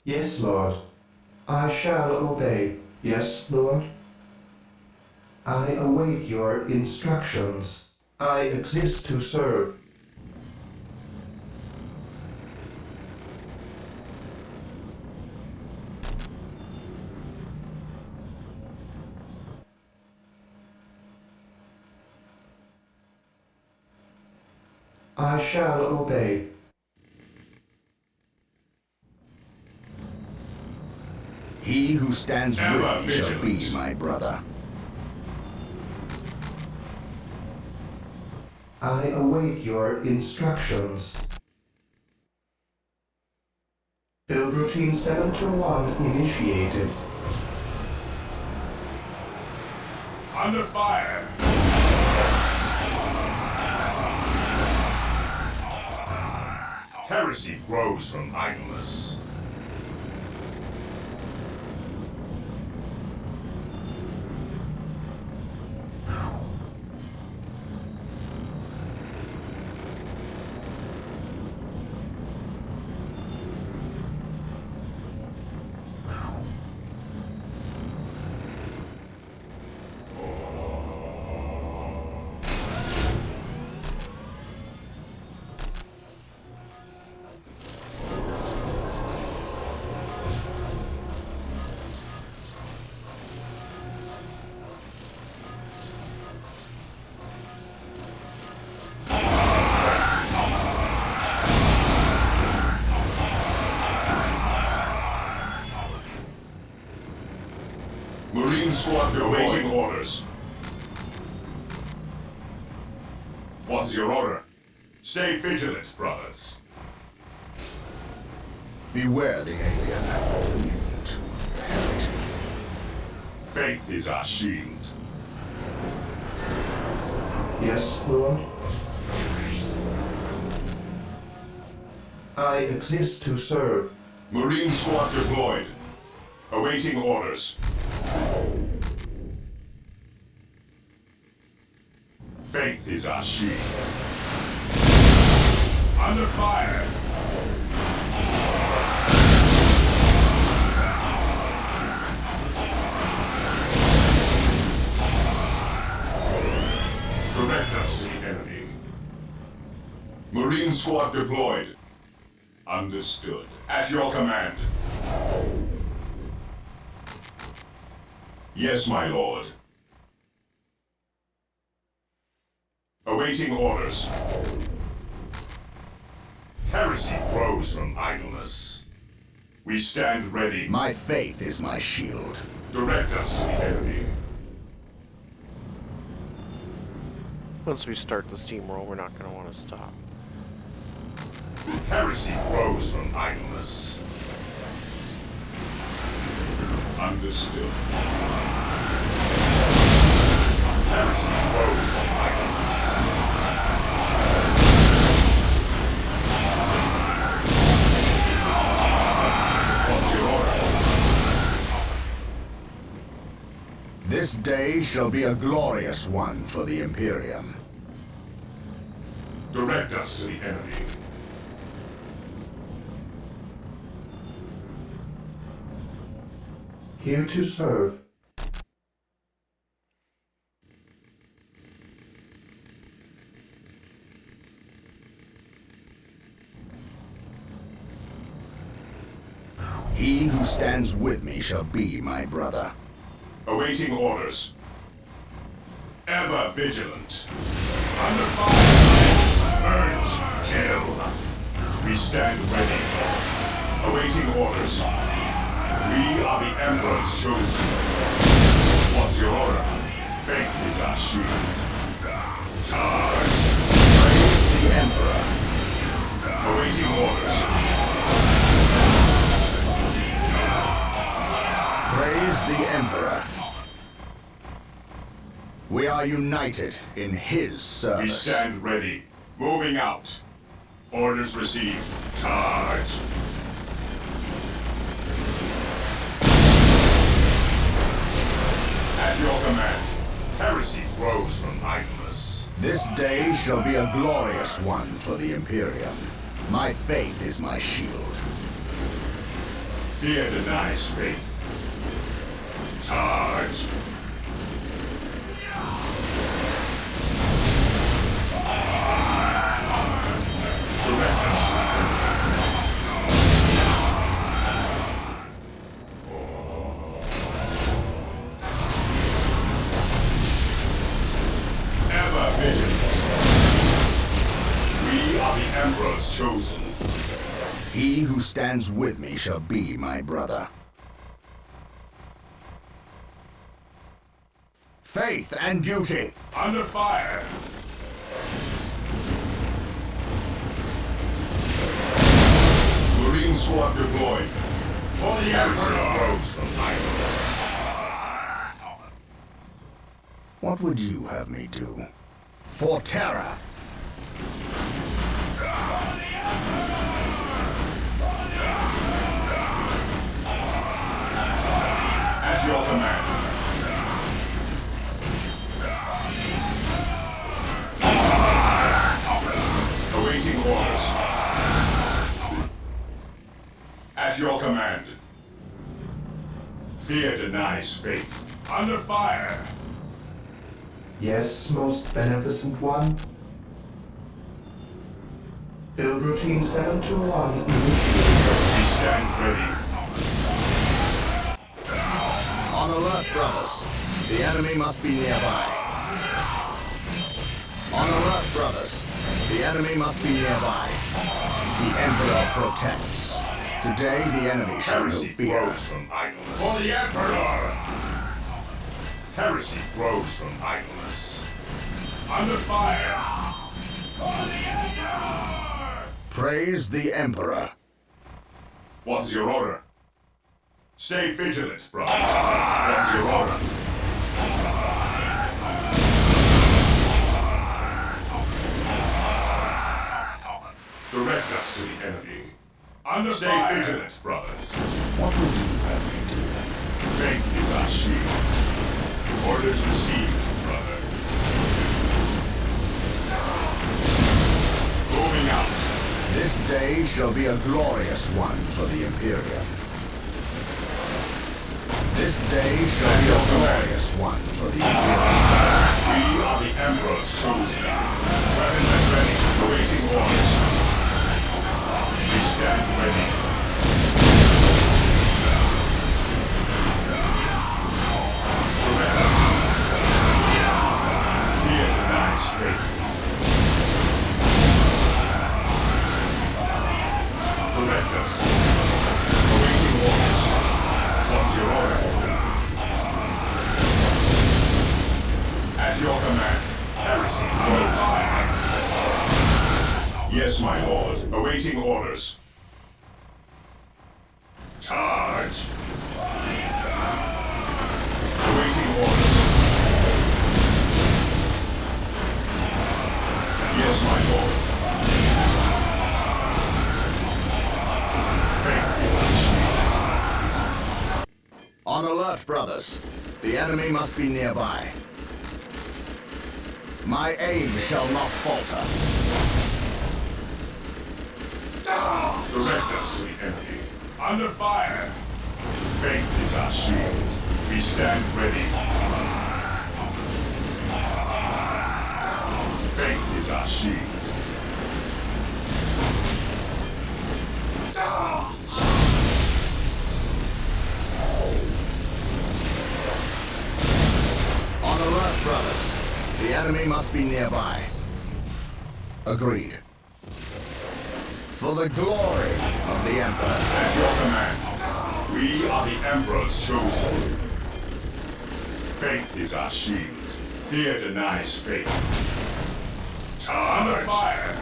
Yes, Lord. I shall obey. Yes, Lord. I await your instructions. I exist to serve. I shall obey. He who stands Ever with me shall be vigilant. my brother. I await your instructions. Build routine 721 initiated. Under fire. Heresy grows from idleness. squad awaiting orders. What's your order? Stay vigilant, brothers. Beware the alien, the mutant, the heretic. Faith is our shield. Yes, Lord. I exist to serve. Marine squad deployed. Awaiting orders. Faith is our shield. Under fire. Direct us to the enemy. Marine squad deployed. Understood. At your command. Yes, my lord. Awaiting orders. Heresy grows from idleness. We stand ready. My faith is my shield. Direct us to the enemy. Once we start the steamroll, we're not going to want to stop. Heresy grows from idleness. Understood. Heresy grows from idleness. What's your order? This day shall be a glorious one for the Imperium. Direct us to the enemy. Here to serve. He who stands with me shall be my brother. Awaiting orders. Ever vigilant. Under fire. Urge. Kill. We stand ready. Awaiting orders. We are the Emperor's chosen. What's your order? Faith is our shield. Charge. Praise the Emperor. Awaiting orders. Praise the Emperor. We are united in his We service. stand ready. Moving out. Orders received. Charge. At your command. Heresy grows from idleness. This day shall be a glorious one for the Imperium. My faith is my shield. Fear denies faith. Charge. Direct us. Ever vigilant. We are the Emperor's chosen. He who stands with me shall be my brother. Faith and duty. Under fire. Marine squad deployed. For the Emperor grows from idleness. What would you have me do? For terror. At your command. Awaiting orders. At your command. Fear denies faith. Under fire. Yes, most beneficent one. Build routine 721 initiated. We stand ready. On alert, brothers. The enemy must be nearby. On alert, brothers. The enemy must be nearby. The Emperor protects. Today, the enemy shall know Heresy fear. grows from idleness. For the Emperor. Heresy grows from idleness. Under fire! For the Emperor! Praise the Emperor. What's your order? Stay vigilant, brother. What's your order? Direct us to the enemy. Under Stay fire. Vigilant, brothers. What would you have? Faith is our shield. Orders received, brother. Moving out. This day shall be a glorious one for the Imperium. This day shall be a glorious one for the Imperium. We are the Emperor's chosen. Weapons at ready, awaiting orders. We stand ready. Fear denies faith. Direct us. Awaiting orders. What's your order? At your command. Heresy under fire. Yes, my lord. Awaiting orders. Charge. Awaiting orders. Yes, my lord. On alert, brothers. The enemy must be nearby. My aim shall not falter. Direct us to the enemy. Under fire. Faith is our shield. We stand ready. Faith is our shield. On alert, brothers. The enemy must be nearby. Agreed. For the glory of the Emperor. At your command. We are the Emperor's chosen. Faith is our shield. Fear denies faith. Under fire.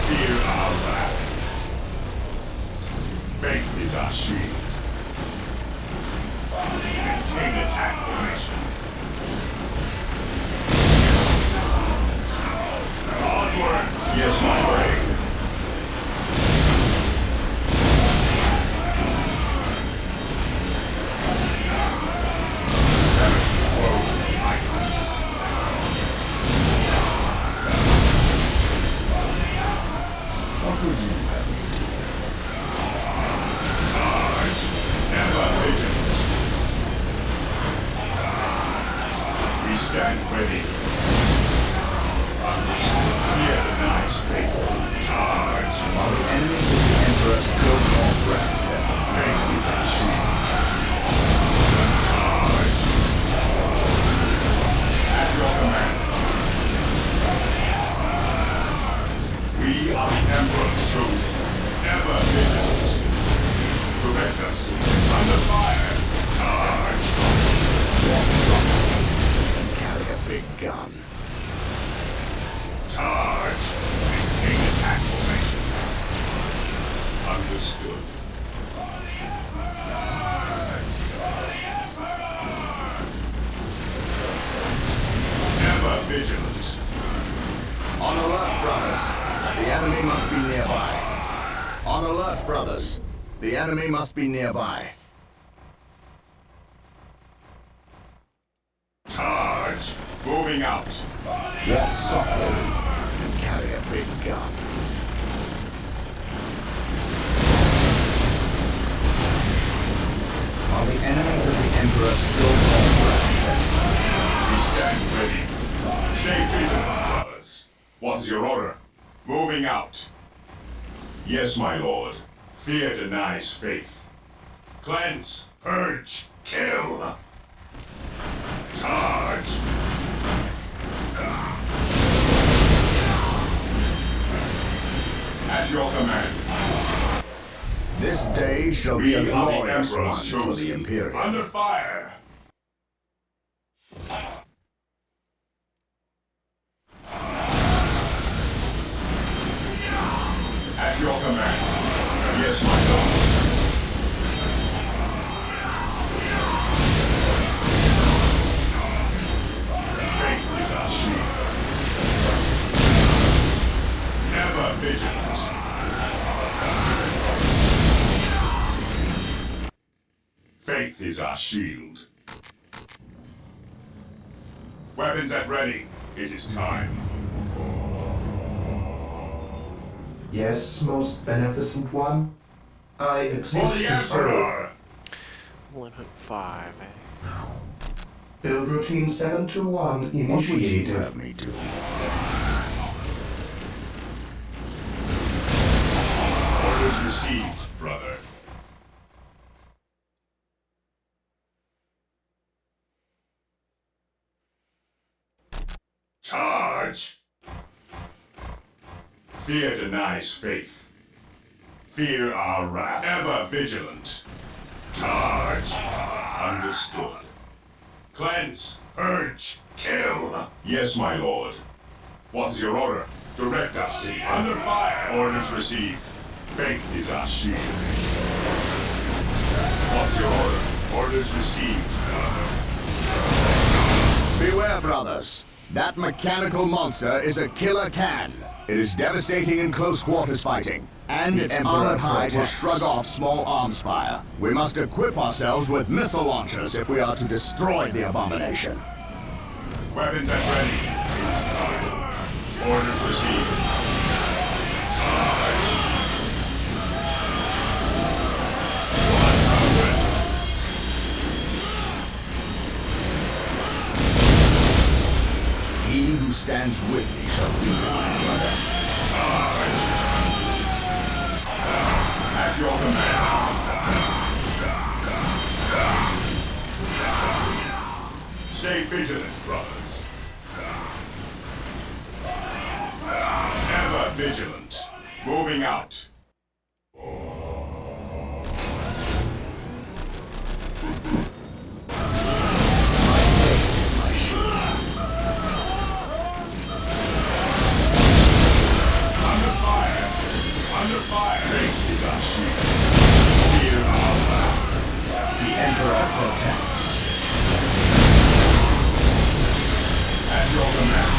Fear our wrath. Faith is our shield. Maintain attack formation. Onward! Yes, my lord. What would you have? Never vigilant. We stand ready. Fear denies faith. Charge. While the enemies of the Emperor still call breath, Faith is our shield. Charge. At your command. We are the Emperor's chosen. Ever vigilant. Protect us. Under fire. Charge. walk softly and carry a big gun. Charge. Maintain attack formation. Understood. Ever vigilant. On alert, brothers. The enemy must be nearby. On alert, brothers. The enemy must be nearby. Charge. Moving out. Walk softly and carry a big gun. While the enemies of the Emperor still call breath, We stand ready. Stay vigilant, brothers. What's your order? Moving out. Yes, my lord. Fear denies faith. Cleanse, purge, kill. Charge. At your command. This day shall be a We are the glorious one Emperor's for the chosen. Imperium. Under fire. At your command. Yes, my lord. Faith is our shield. Ever vigilant. Faith is our shield. Weapons at ready. It is time. Yes, most beneficent one. I For exist the to serve. Emperor! 105, eh? Build routine 721 What would you initiated. have me do? Orders received, brother. Charge! Fear denies faith. Fear our wrath. Ever vigilant. Charge! Understood. Cleanse, purge, kill! Yes, my lord. What's your order? Direct us to the under fire. Orders received. Faith is our shield. What's your order? Orders received. Beware, brothers. That mechanical monster is a killer can. It is devastating in close quarters fighting, and it's armored high to shrug off small arms fire. We must equip ourselves with missile launchers if we are to destroy the abomination. Weapons at ready. It is time. Orders received. He who stands with me shall be my brother. At your command. Stay vigilant, brothers. Ever vigilant. Moving out. My shield. Under fire. Under fire. Faith is our shield. Fear our wrath. The Emperor protects. At your command.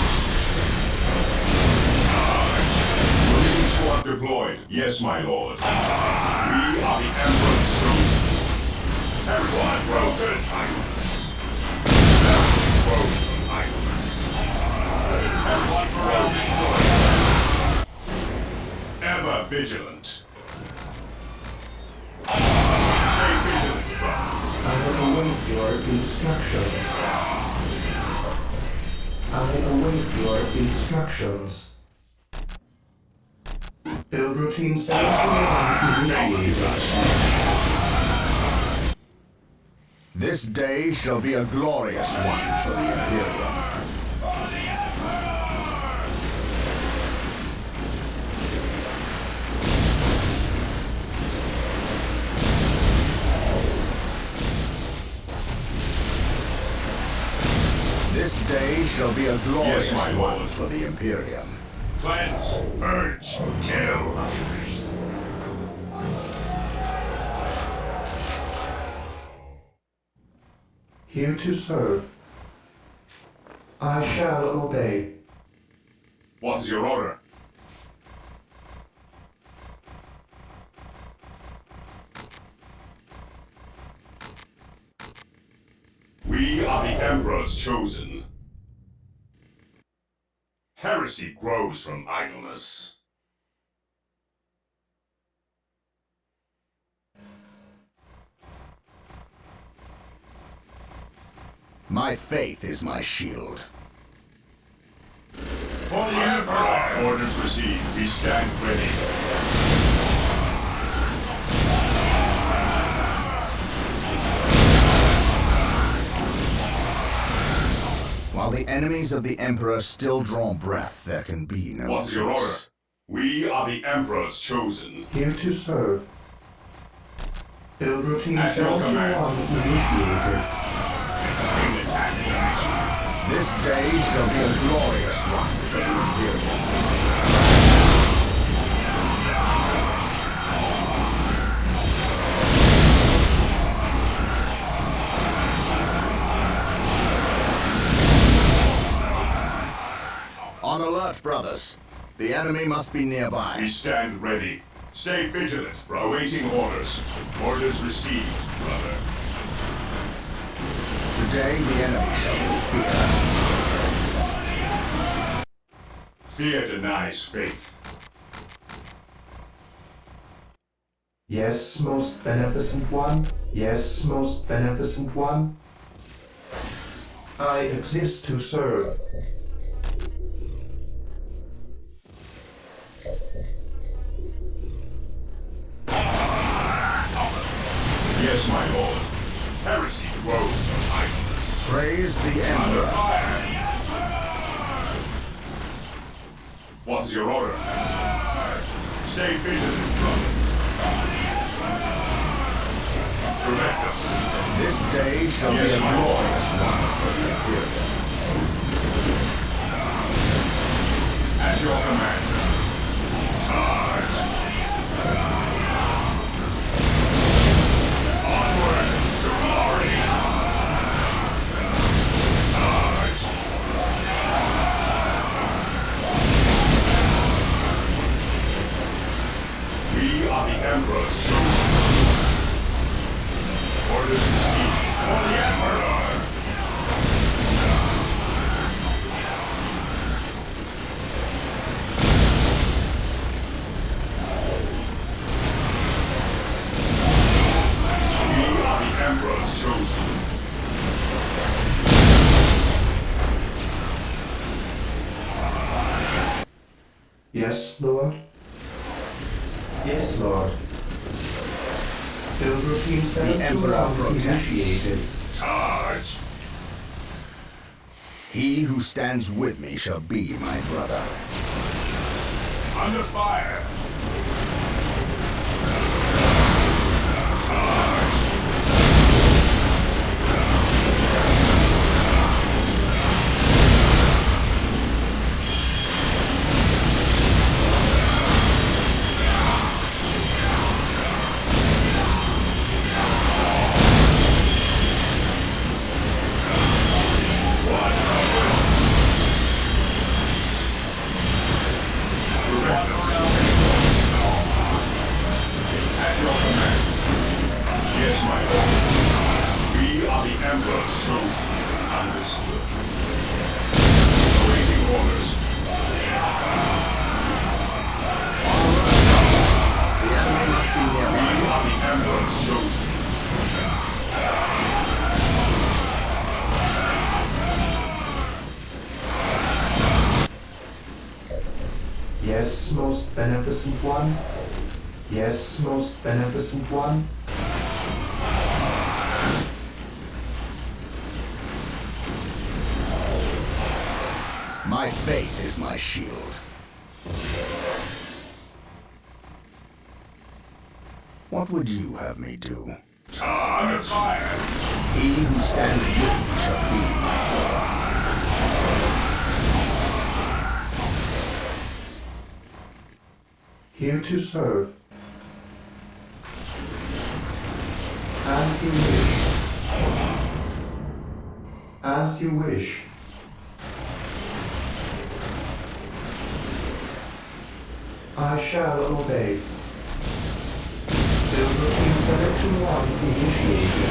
Marine squad deployed. Yes, my lord. We are the Emperor's chosen. Everyone broken idleness. Everyone broken idleness. Everyone broken. Ever vigilant. Stay vigilant, brothers. I await your instructions. I await your instructions. Build routine 721 initiated. This day shall be a glorious one for the Imperium. This day shall be a glorious Yes, my lord. one for the Imperium. Cleanse, purge, kill. Here to serve. I shall obey. What's your order? We are the Emperor's chosen. Heresy grows from idleness. My faith is my shield. For the Emperor! Orders received. We stand ready. While the enemies of the Emperor still draw breath, there can be no What's your peace. order? We are the Emperor's chosen. Here to serve. Build routine At your 71 command. initiated. Bring the tactics. This day shall be a glorious one for the Imperium. On alert, brothers. The enemy must be We nearby. stand ready. Stay vigilant, bro. Awaiting orders. Orders received, brother. Today, the enemy shall be feared. Fear denies faith. Yes, most beneficent one. Yes, most beneficent one. I exist to serve. Yes, my lord. Heresy grows from idleness. Praise the Under Emperor. fire! What's your order? Stay vigilant, brothers. Prevent us. This day shall Yes, be a my glorious one for the Imperium. At your command. Charge! Onward to glory! Charge! We are the Emperor's chosen. Orders received for the Emperor! We are the Emperor's chosen. Yes, Lord? Yes, Lord. Build routine Emperor 71 protects. initiated. Charge! He who stands with me shall be my brother. Under fire! At your command. Yes, my lord. We are the Emperor's chosen. Understood. Awaiting orders. The enemy must be We nearby. are the Emperor's chosen. Yes, most beneficent one. Yes, most beneficent one. My faith is my shield. What would you have me do? Under fire! He who stands with me shall be my brother. Here to serve. As you wish. As you wish. I shall obey. Build routine 71 initiated.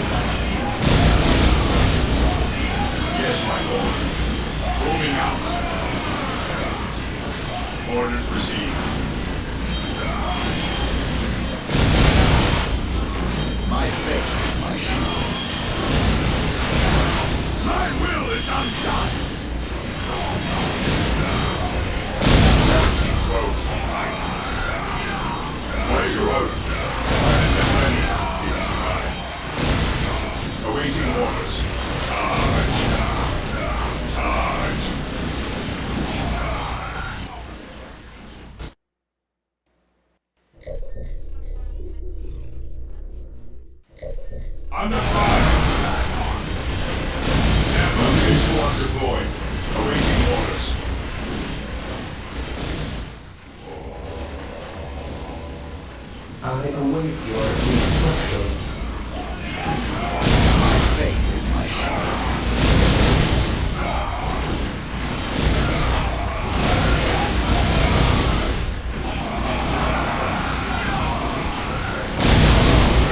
Yes, my lord. Moving out. Orders received. My faith is my shield. My will is undone. Grows from idleness. What are your orders? Awaiting orders. Charge! Charge! Under fire! Marine squad deployed. Awaiting orders. I await your instructions. My faith is my shield.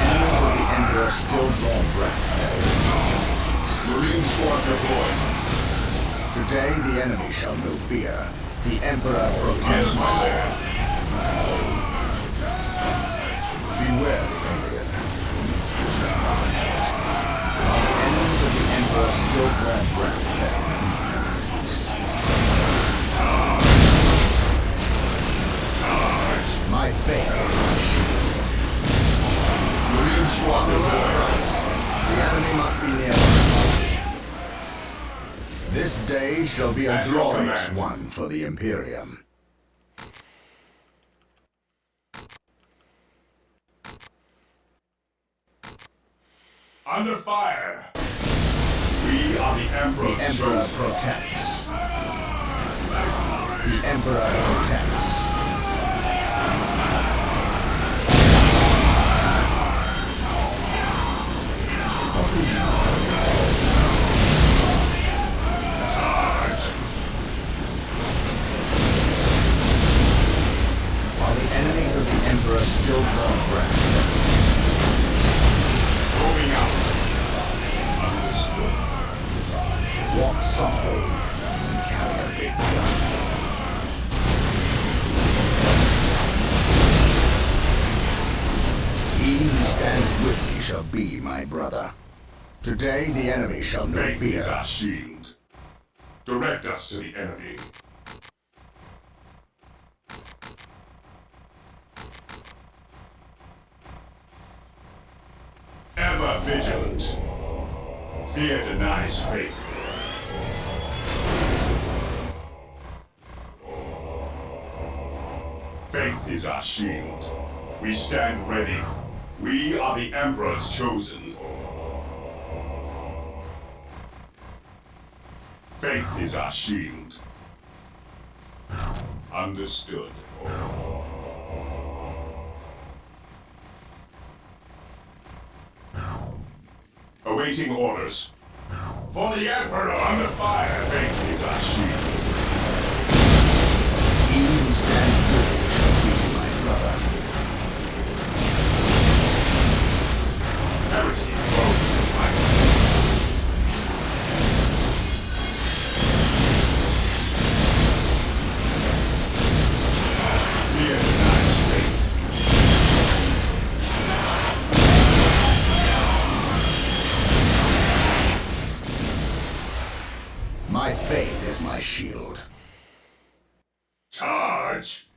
Enemies of the Emperor still draw breath. Marine squad deployed. Today the enemy shall know fear. The Emperor Yes, protects. my lord. Beware the alien. While the enemies of the Emperor still draw breath. My faith is my shield. Marine squad deployed. The enemy must be nearby. This day shall be a At your glorious command. one for the Imperium. Under fire! We are the Emperor's The Emperor chosen. protects. The Emperor protects. While the enemies of the Emperor still draw breath. Moving out. Understood. Walk softly and carry a big gun. He who stands with me shall be my brother. Today the enemy shall know Faith is fear. our shield. Direct us to the enemy. Ever vigilant. Fear denies faith. Faith is our shield. We stand ready. We are the Emperor's chosen. Faith is our shield. Understood. Awaiting orders. For the Emperor under fire, faith is our shield. He who stands with me shall be my brother. Heresy close to fight. Fear denies faith. My faith is my shield. Charge!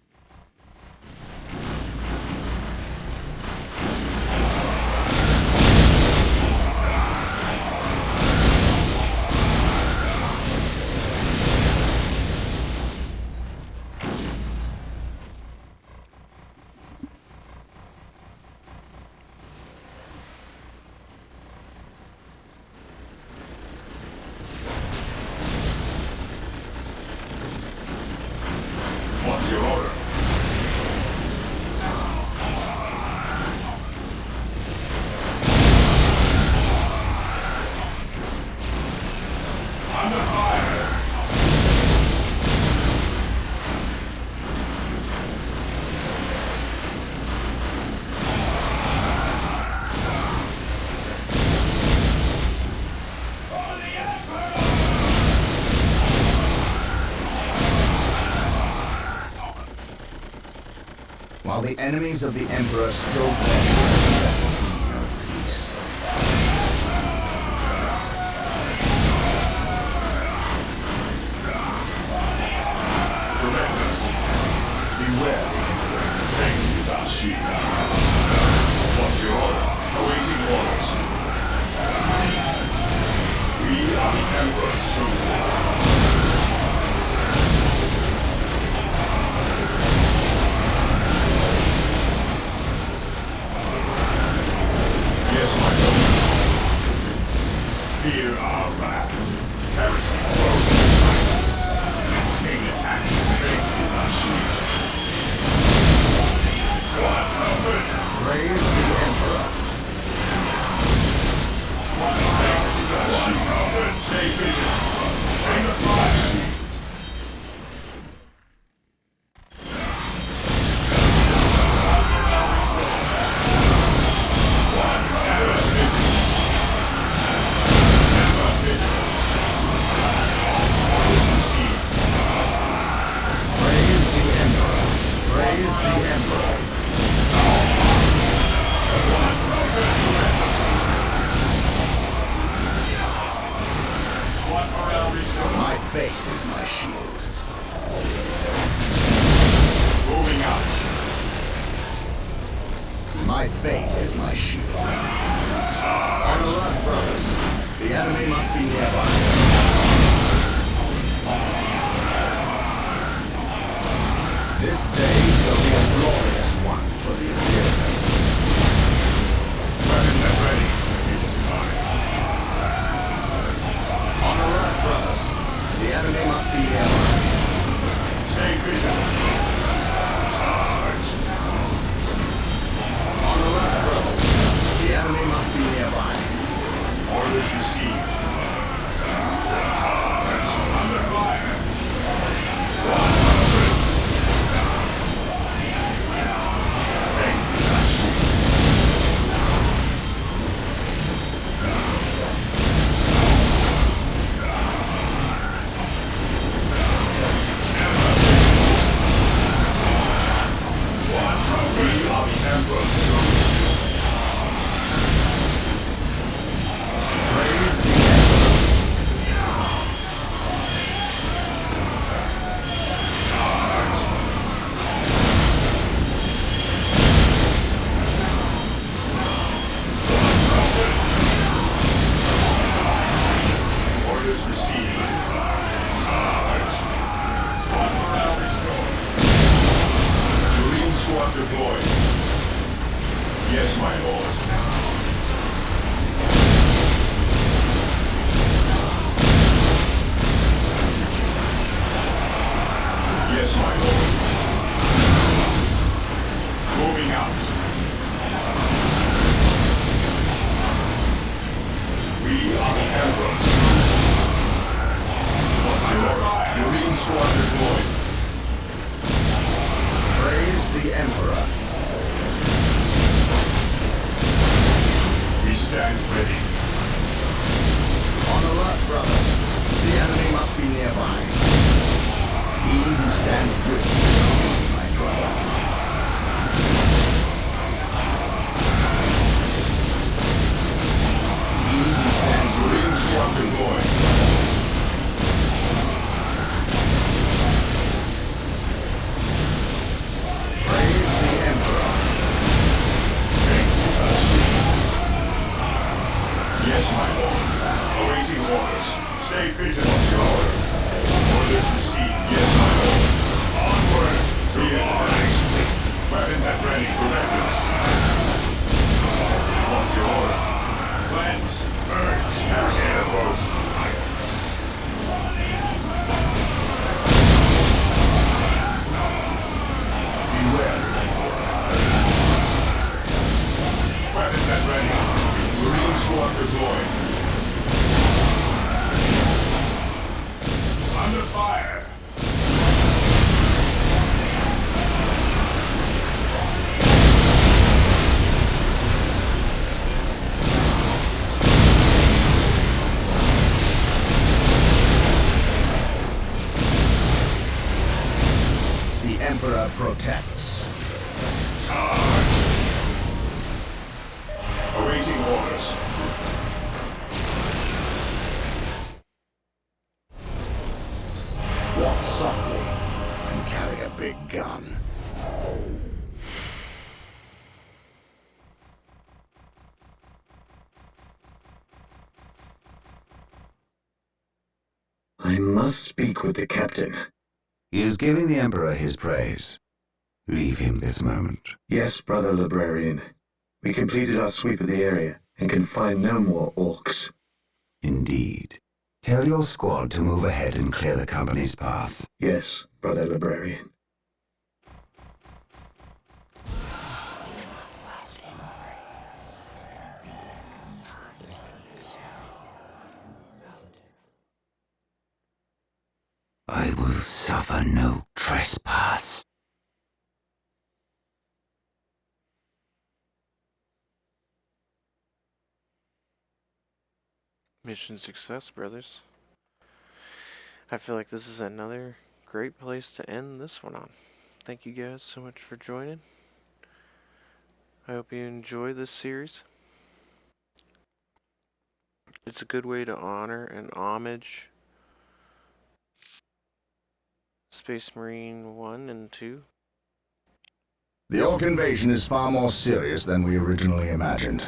What's your order? Under fire! While the enemies of the Emperor still draw breath, there will be no peace. Direct us. Beware the Emperor. Faith is our shield. What's your order? Awaiting orders. We are the Emperor's chosen. Yes, my lord. Fear our wrath. Heresy flows in silence. King attacking faith is our shield. One open. Praise the Emperor. One open. Stay vigilant. King of fire. Praise the Emperor. Praise the Emperor. One morale restored. My faith is my shield. Moving out. My faith is my shield. On alert, brothers. The enemy must be nearby. This day shall be a glorious one for the Imperium. Weapons at ready. It is time. On alert, brothers. The enemy must be nearby. Stay vigilant. Charge. On alert, brothers. The enemy must be nearby. Orders received. Charge. Under fire. Praise the Emperor. Orders received. Charge. Squad morale restored. Marine squad deployed. Yes, my lord. Yes, my lord. Moving out. We are the Emperors. My lord, Marine squad deployed. Praise the Emperor. We stand ready. On alert, brothers. The enemy must be nearby. He who stands with me shall be my brother. He who stands with Marine me squad deployed. praise the Emperor. Yes, my lord. Awaiting orders. Stay vigilant, your order. Orders received. Yes, my lord. Onward. Be advised. Weapons at ready for reference. What's your order? Cleanse. Purge. Airboat. Beware. Weapons at ready. Marine squad deployed. Under fire. The Emperor protects. Charge. Awaiting orders. Walk softly and carry a big gun. I must speak with the captain. He is giving the Emperor his praise. Leave him this moment. Yes, brother librarian. We completed our sweep of the area and can find no more orks. Indeed. Tell your squad to move ahead and clear the company's path. Yes, Brother Librarian. I will suffer no trespass. Mission success, brothers. I feel like this is another great place to end this one on. Thank you guys so much for joining. I hope you enjoy this series. It's a good way to honor and homage Space Marine 1 and 2. The Ork invasion is far more serious than we originally imagined.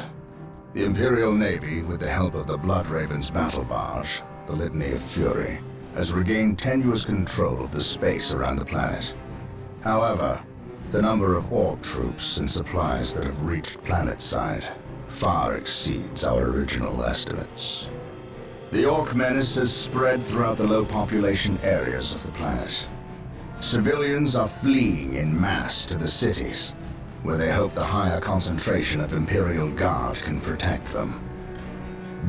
The Imperial Navy, with the help of the Blood Raven's battle barge, the Litany of Fury, has regained tenuous control of the space around the planet. However, the number of Ork troops and supplies that have reached planetside far exceeds our original estimates. The Ork menace has spread throughout the low population areas of the planet. Civilians are fleeing en masse to the cities, where they hope the higher concentration of Imperial Guard can protect them.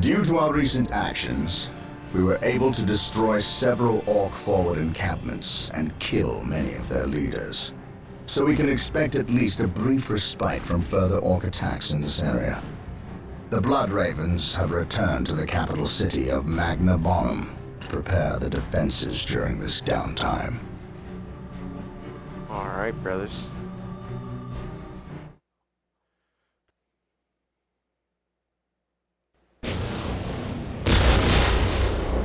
Due to our recent actions, we were able to destroy several Ork forward encampments and kill many of their leaders. So we can expect at least a brief respite from further Ork attacks in this area. The Blood Ravens have returned to the capital city of Magna Bonum to prepare the defenses during this downtime. Alright, brothers.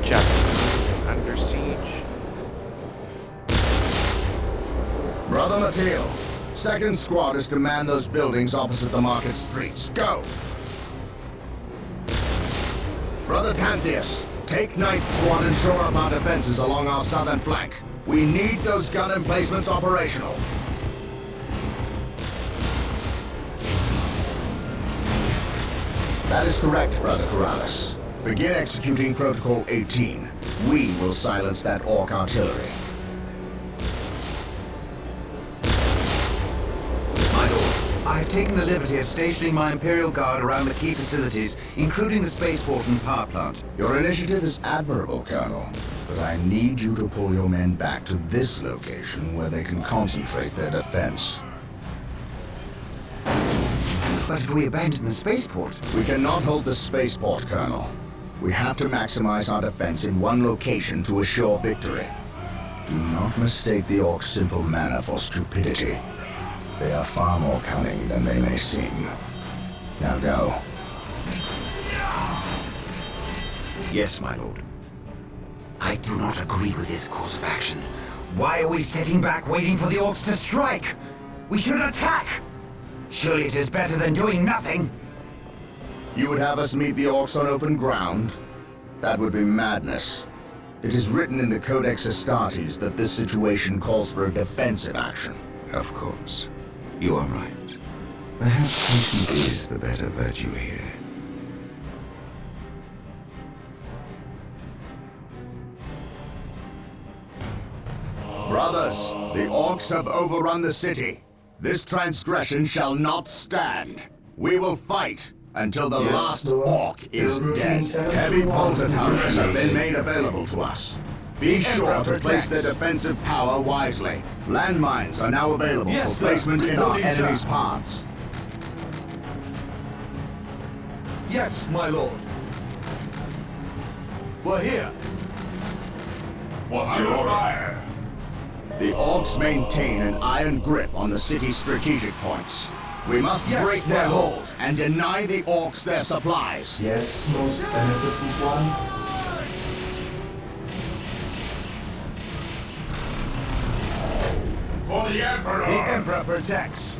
Chapter Under Siege. Brother Mateo, 2nd Squad is to man those buildings opposite the market streets. Go! Brother Tantheus, take 9th Squad and shore up our defenses along our southern flank. We need those gun emplacements operational. That is correct, Brother Corrales. Begin executing Protocol 18. We will silence that Ork artillery. My lord, I have taken the liberty of stationing my Imperial Guard around the key facilities, including the spaceport and power plant. Your initiative is admirable, Colonel. But I need you to pull your men back to this location where they can concentrate their defense. But if we abandon the spaceport... We cannot hold the spaceport, Colonel. We have to maximize our defense in one location to assure victory. Do not mistake the Ork's simple manner for stupidity. They are far more cunning than they may seem. Now go. Yes, my lord. I do not agree with this course of action. Why are we sitting back waiting for the Orks to strike? We should attack! Surely it is better than doing nothing. You would have us meet the Orks on open ground? That would be madness. It is written in the Codex Astartes that this situation calls for a defensive action. Of course. You are right. Perhaps patience is the better virtue here. Brothers, the Orks have overrun the city. This transgression shall not stand. We will fight until the last Ork is dead. Heavy bolter turrets have been made available to us. Be sure to place their defensive power wisely. Landmines are now available for placement in our enemy's paths. Yes, my lord. We're here. What's your order? The Orks maintain an iron grip on the city's strategic points. We must break their hold and deny the Orks their supplies. Yes, most beneficent one. For the Emperor! The Emperor protects.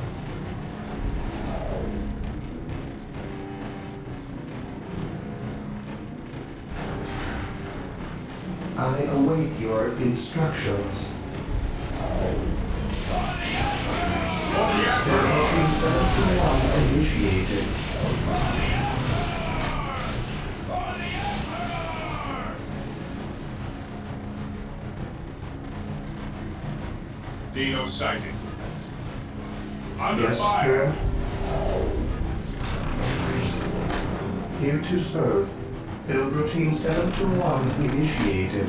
I await your instructions. For the Emperor! 1371 initiated. Xeno sighted. Under Yes, fire. Lord. Here to serve. Build routine 721 initiated.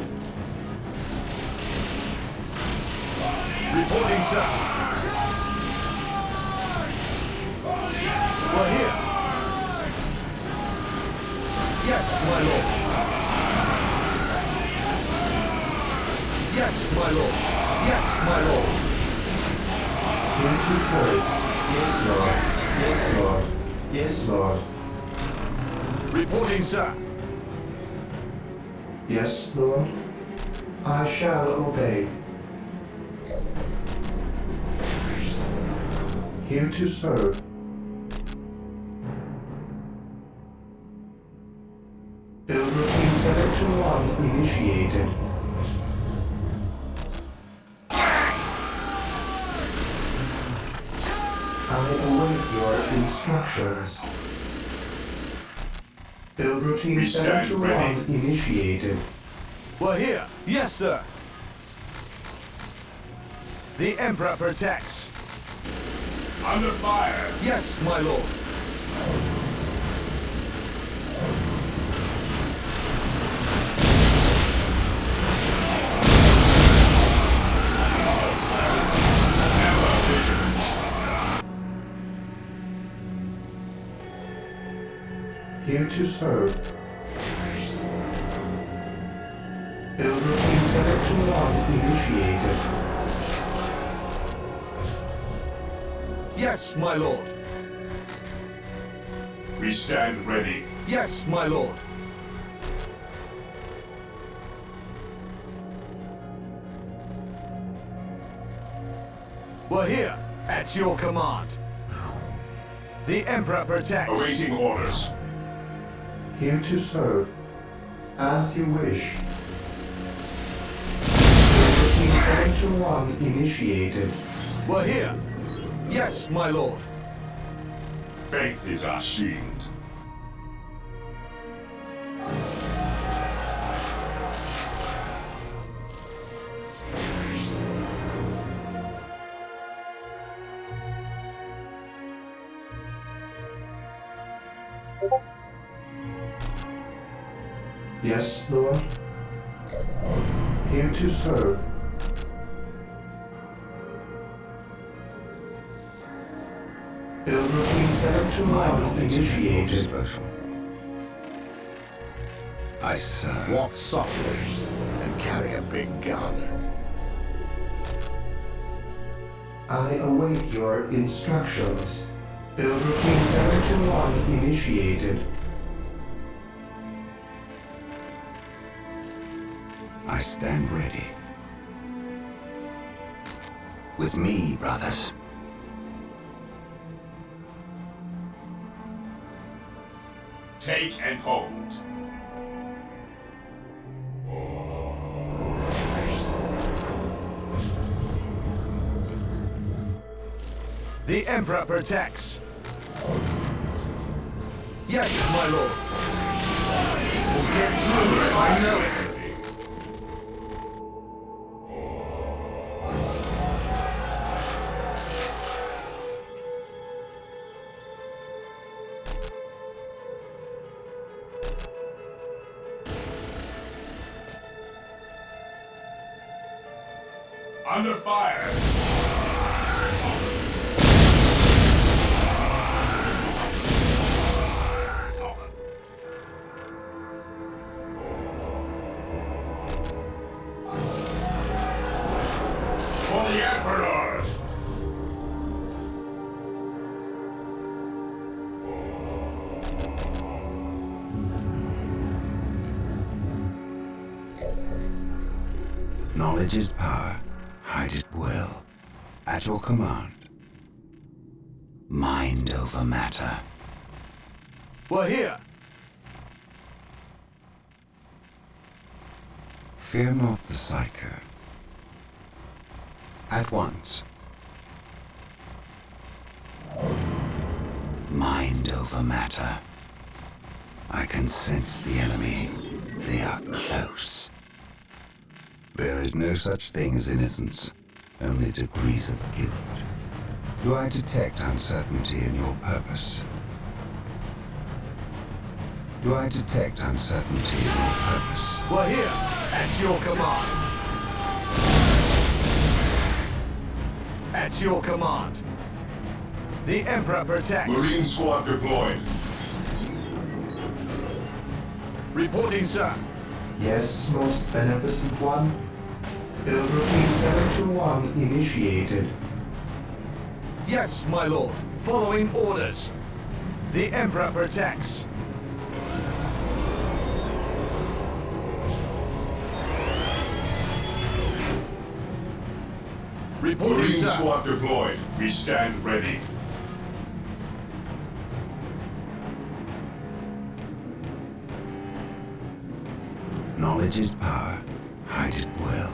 Reporting, sir. We're here. Yes, my lord. Yes, my lord. Yes, my lord. Here to serve. Yes, Lord. Yes, Lord. Yes, Lord. Reporting, sir. Yes, Lord. I shall obey. Here to serve. Build routine 721 initiated. I await your instructions. Build routine We stand 721 initiated. We're here. Yes, sir. The Emperor protects. Under fire. Yes, my lord. Here to serve. Build routine 721 initiated. Yes, my lord. We stand ready. Yes, my lord. We're here, at your command. The Emperor protects. Awaiting orders. Here to serve. As you wish. Routine 721 initiated. We're here. Yes, my lord. Faith is our shield. Yes, Lord. Here to serve. Build routine My 721 knowledge is at your initiated. disposal. I serve. Walk softly and carry a big gun. I await your instructions. Build routine 721 initiated. I stand ready. With me, brothers. Take and hold. The Emperor protects. Yes, my lord. We'll get through this, I know it. Under fire. For the Emperor. Knowledge is power. Hide it well. At your command. Mind over matter. We're here. Fear not the Psyker. At once. Mind over matter. I can sense the enemy. They are close. There is no such thing as innocence. only degrees of guilt. Do I detect uncertainty in your purpose? Do I detect uncertainty in your purpose? We're here, at your command. At your command. The Emperor protects. Marine squad deployed. Reporting, sir. Yes, most beneficent one. Build routine 721 initiated. Yes, my lord. Following orders. The Emperor protects. Reporting, Marine sir. squad deployed. We stand ready. Knowledge is power. Hide it well.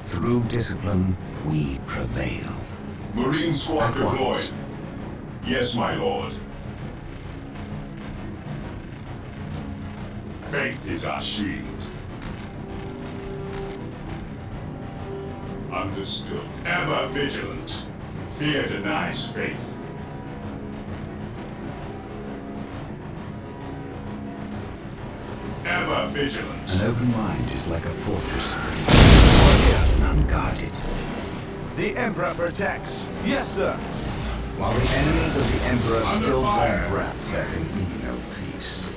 Through discipline, we prevail. Marine squad At deployed. once. Yes, my lord. Faith is our shield. Understood. Ever vigilant. Fear denies faith. Ever vigilant. An open mind is like a fortress ready and unguarded. The Emperor protects. Yes, sir. While the enemies of the Emperor Under still fire. draw breath, there can be no peace.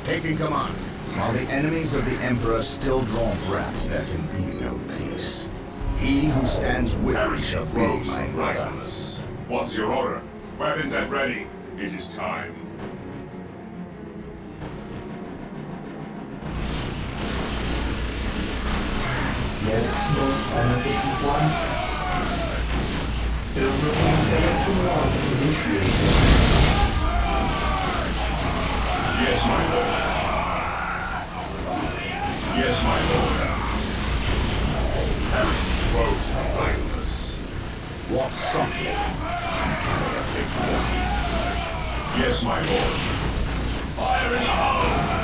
Taking command. While the enemies of the Emperor still draw breath, there can be no peace. He who stands with me shall be Rose my from brother. Idleness. What's your order? Weapons at ready. It is time. Yes, most beneficent one. Build routine 721 initiated. Yes, my lord. Yes, my lord. Heresy rose from idleness. Walk softly and carry a big gun. Yes, my lord. Fire in the hole!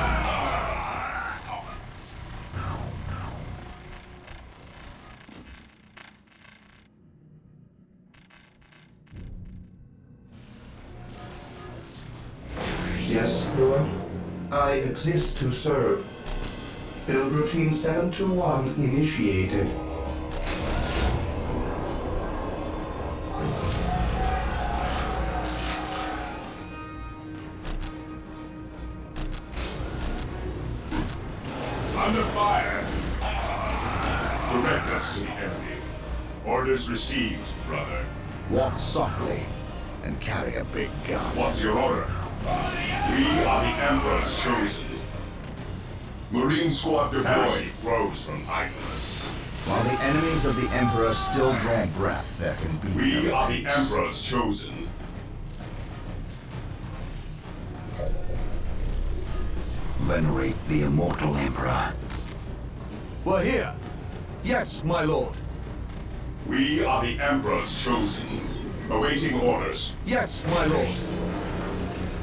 Yes, Lord. I exist to serve. Build routine 721 initiated. Under fire! Direct us to the enemy. Orders received, brother. Walk softly and carry a big gun. What's your order? We are the Emperor's chosen. Marine squad deployed. Rose from idleness. While the enemies of the Emperor still draw breath, there can be We no are the peace. Emperor's chosen. Venerate the immortal Emperor. We're here. Yes, my lord. We are the Emperor's chosen. Awaiting orders. Yes, my lord.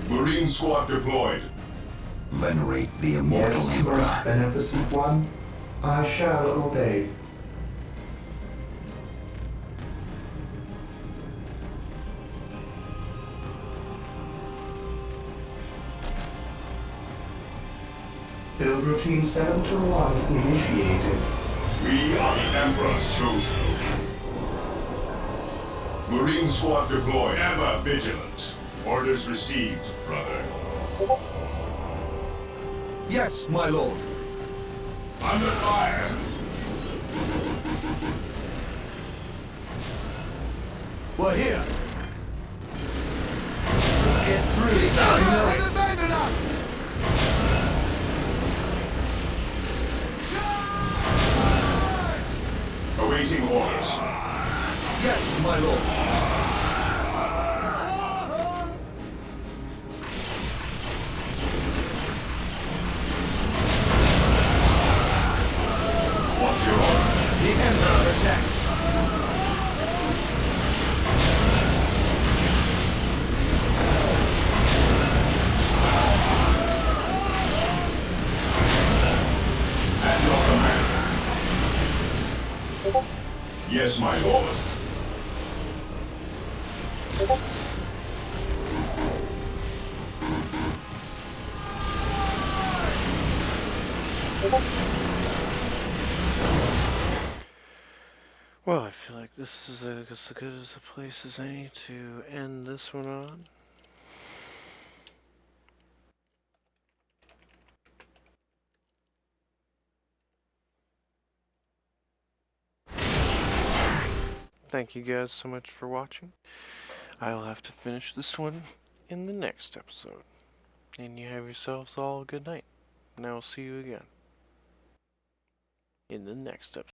Marine squad deployed. Venerate the immortal Yes, Emperor. most beneficent one. I shall obey. Build routine 721 initiated. We are the Emperor's chosen. Marine squad deployed. Ever vigilant. Orders received, brother. Yes, my lord. Under fire. We're here. Get through. I know it. Awaiting orders. Yes, my lord. What's your order? The Emperor attacks. Yes, my lord. Well, I feel like this is as good as a place as any to end this one on. Thank you guys so much for watching. I'll have to finish this one in the next episode. And you have yourselves all a good night. And I will see you again in the next episode.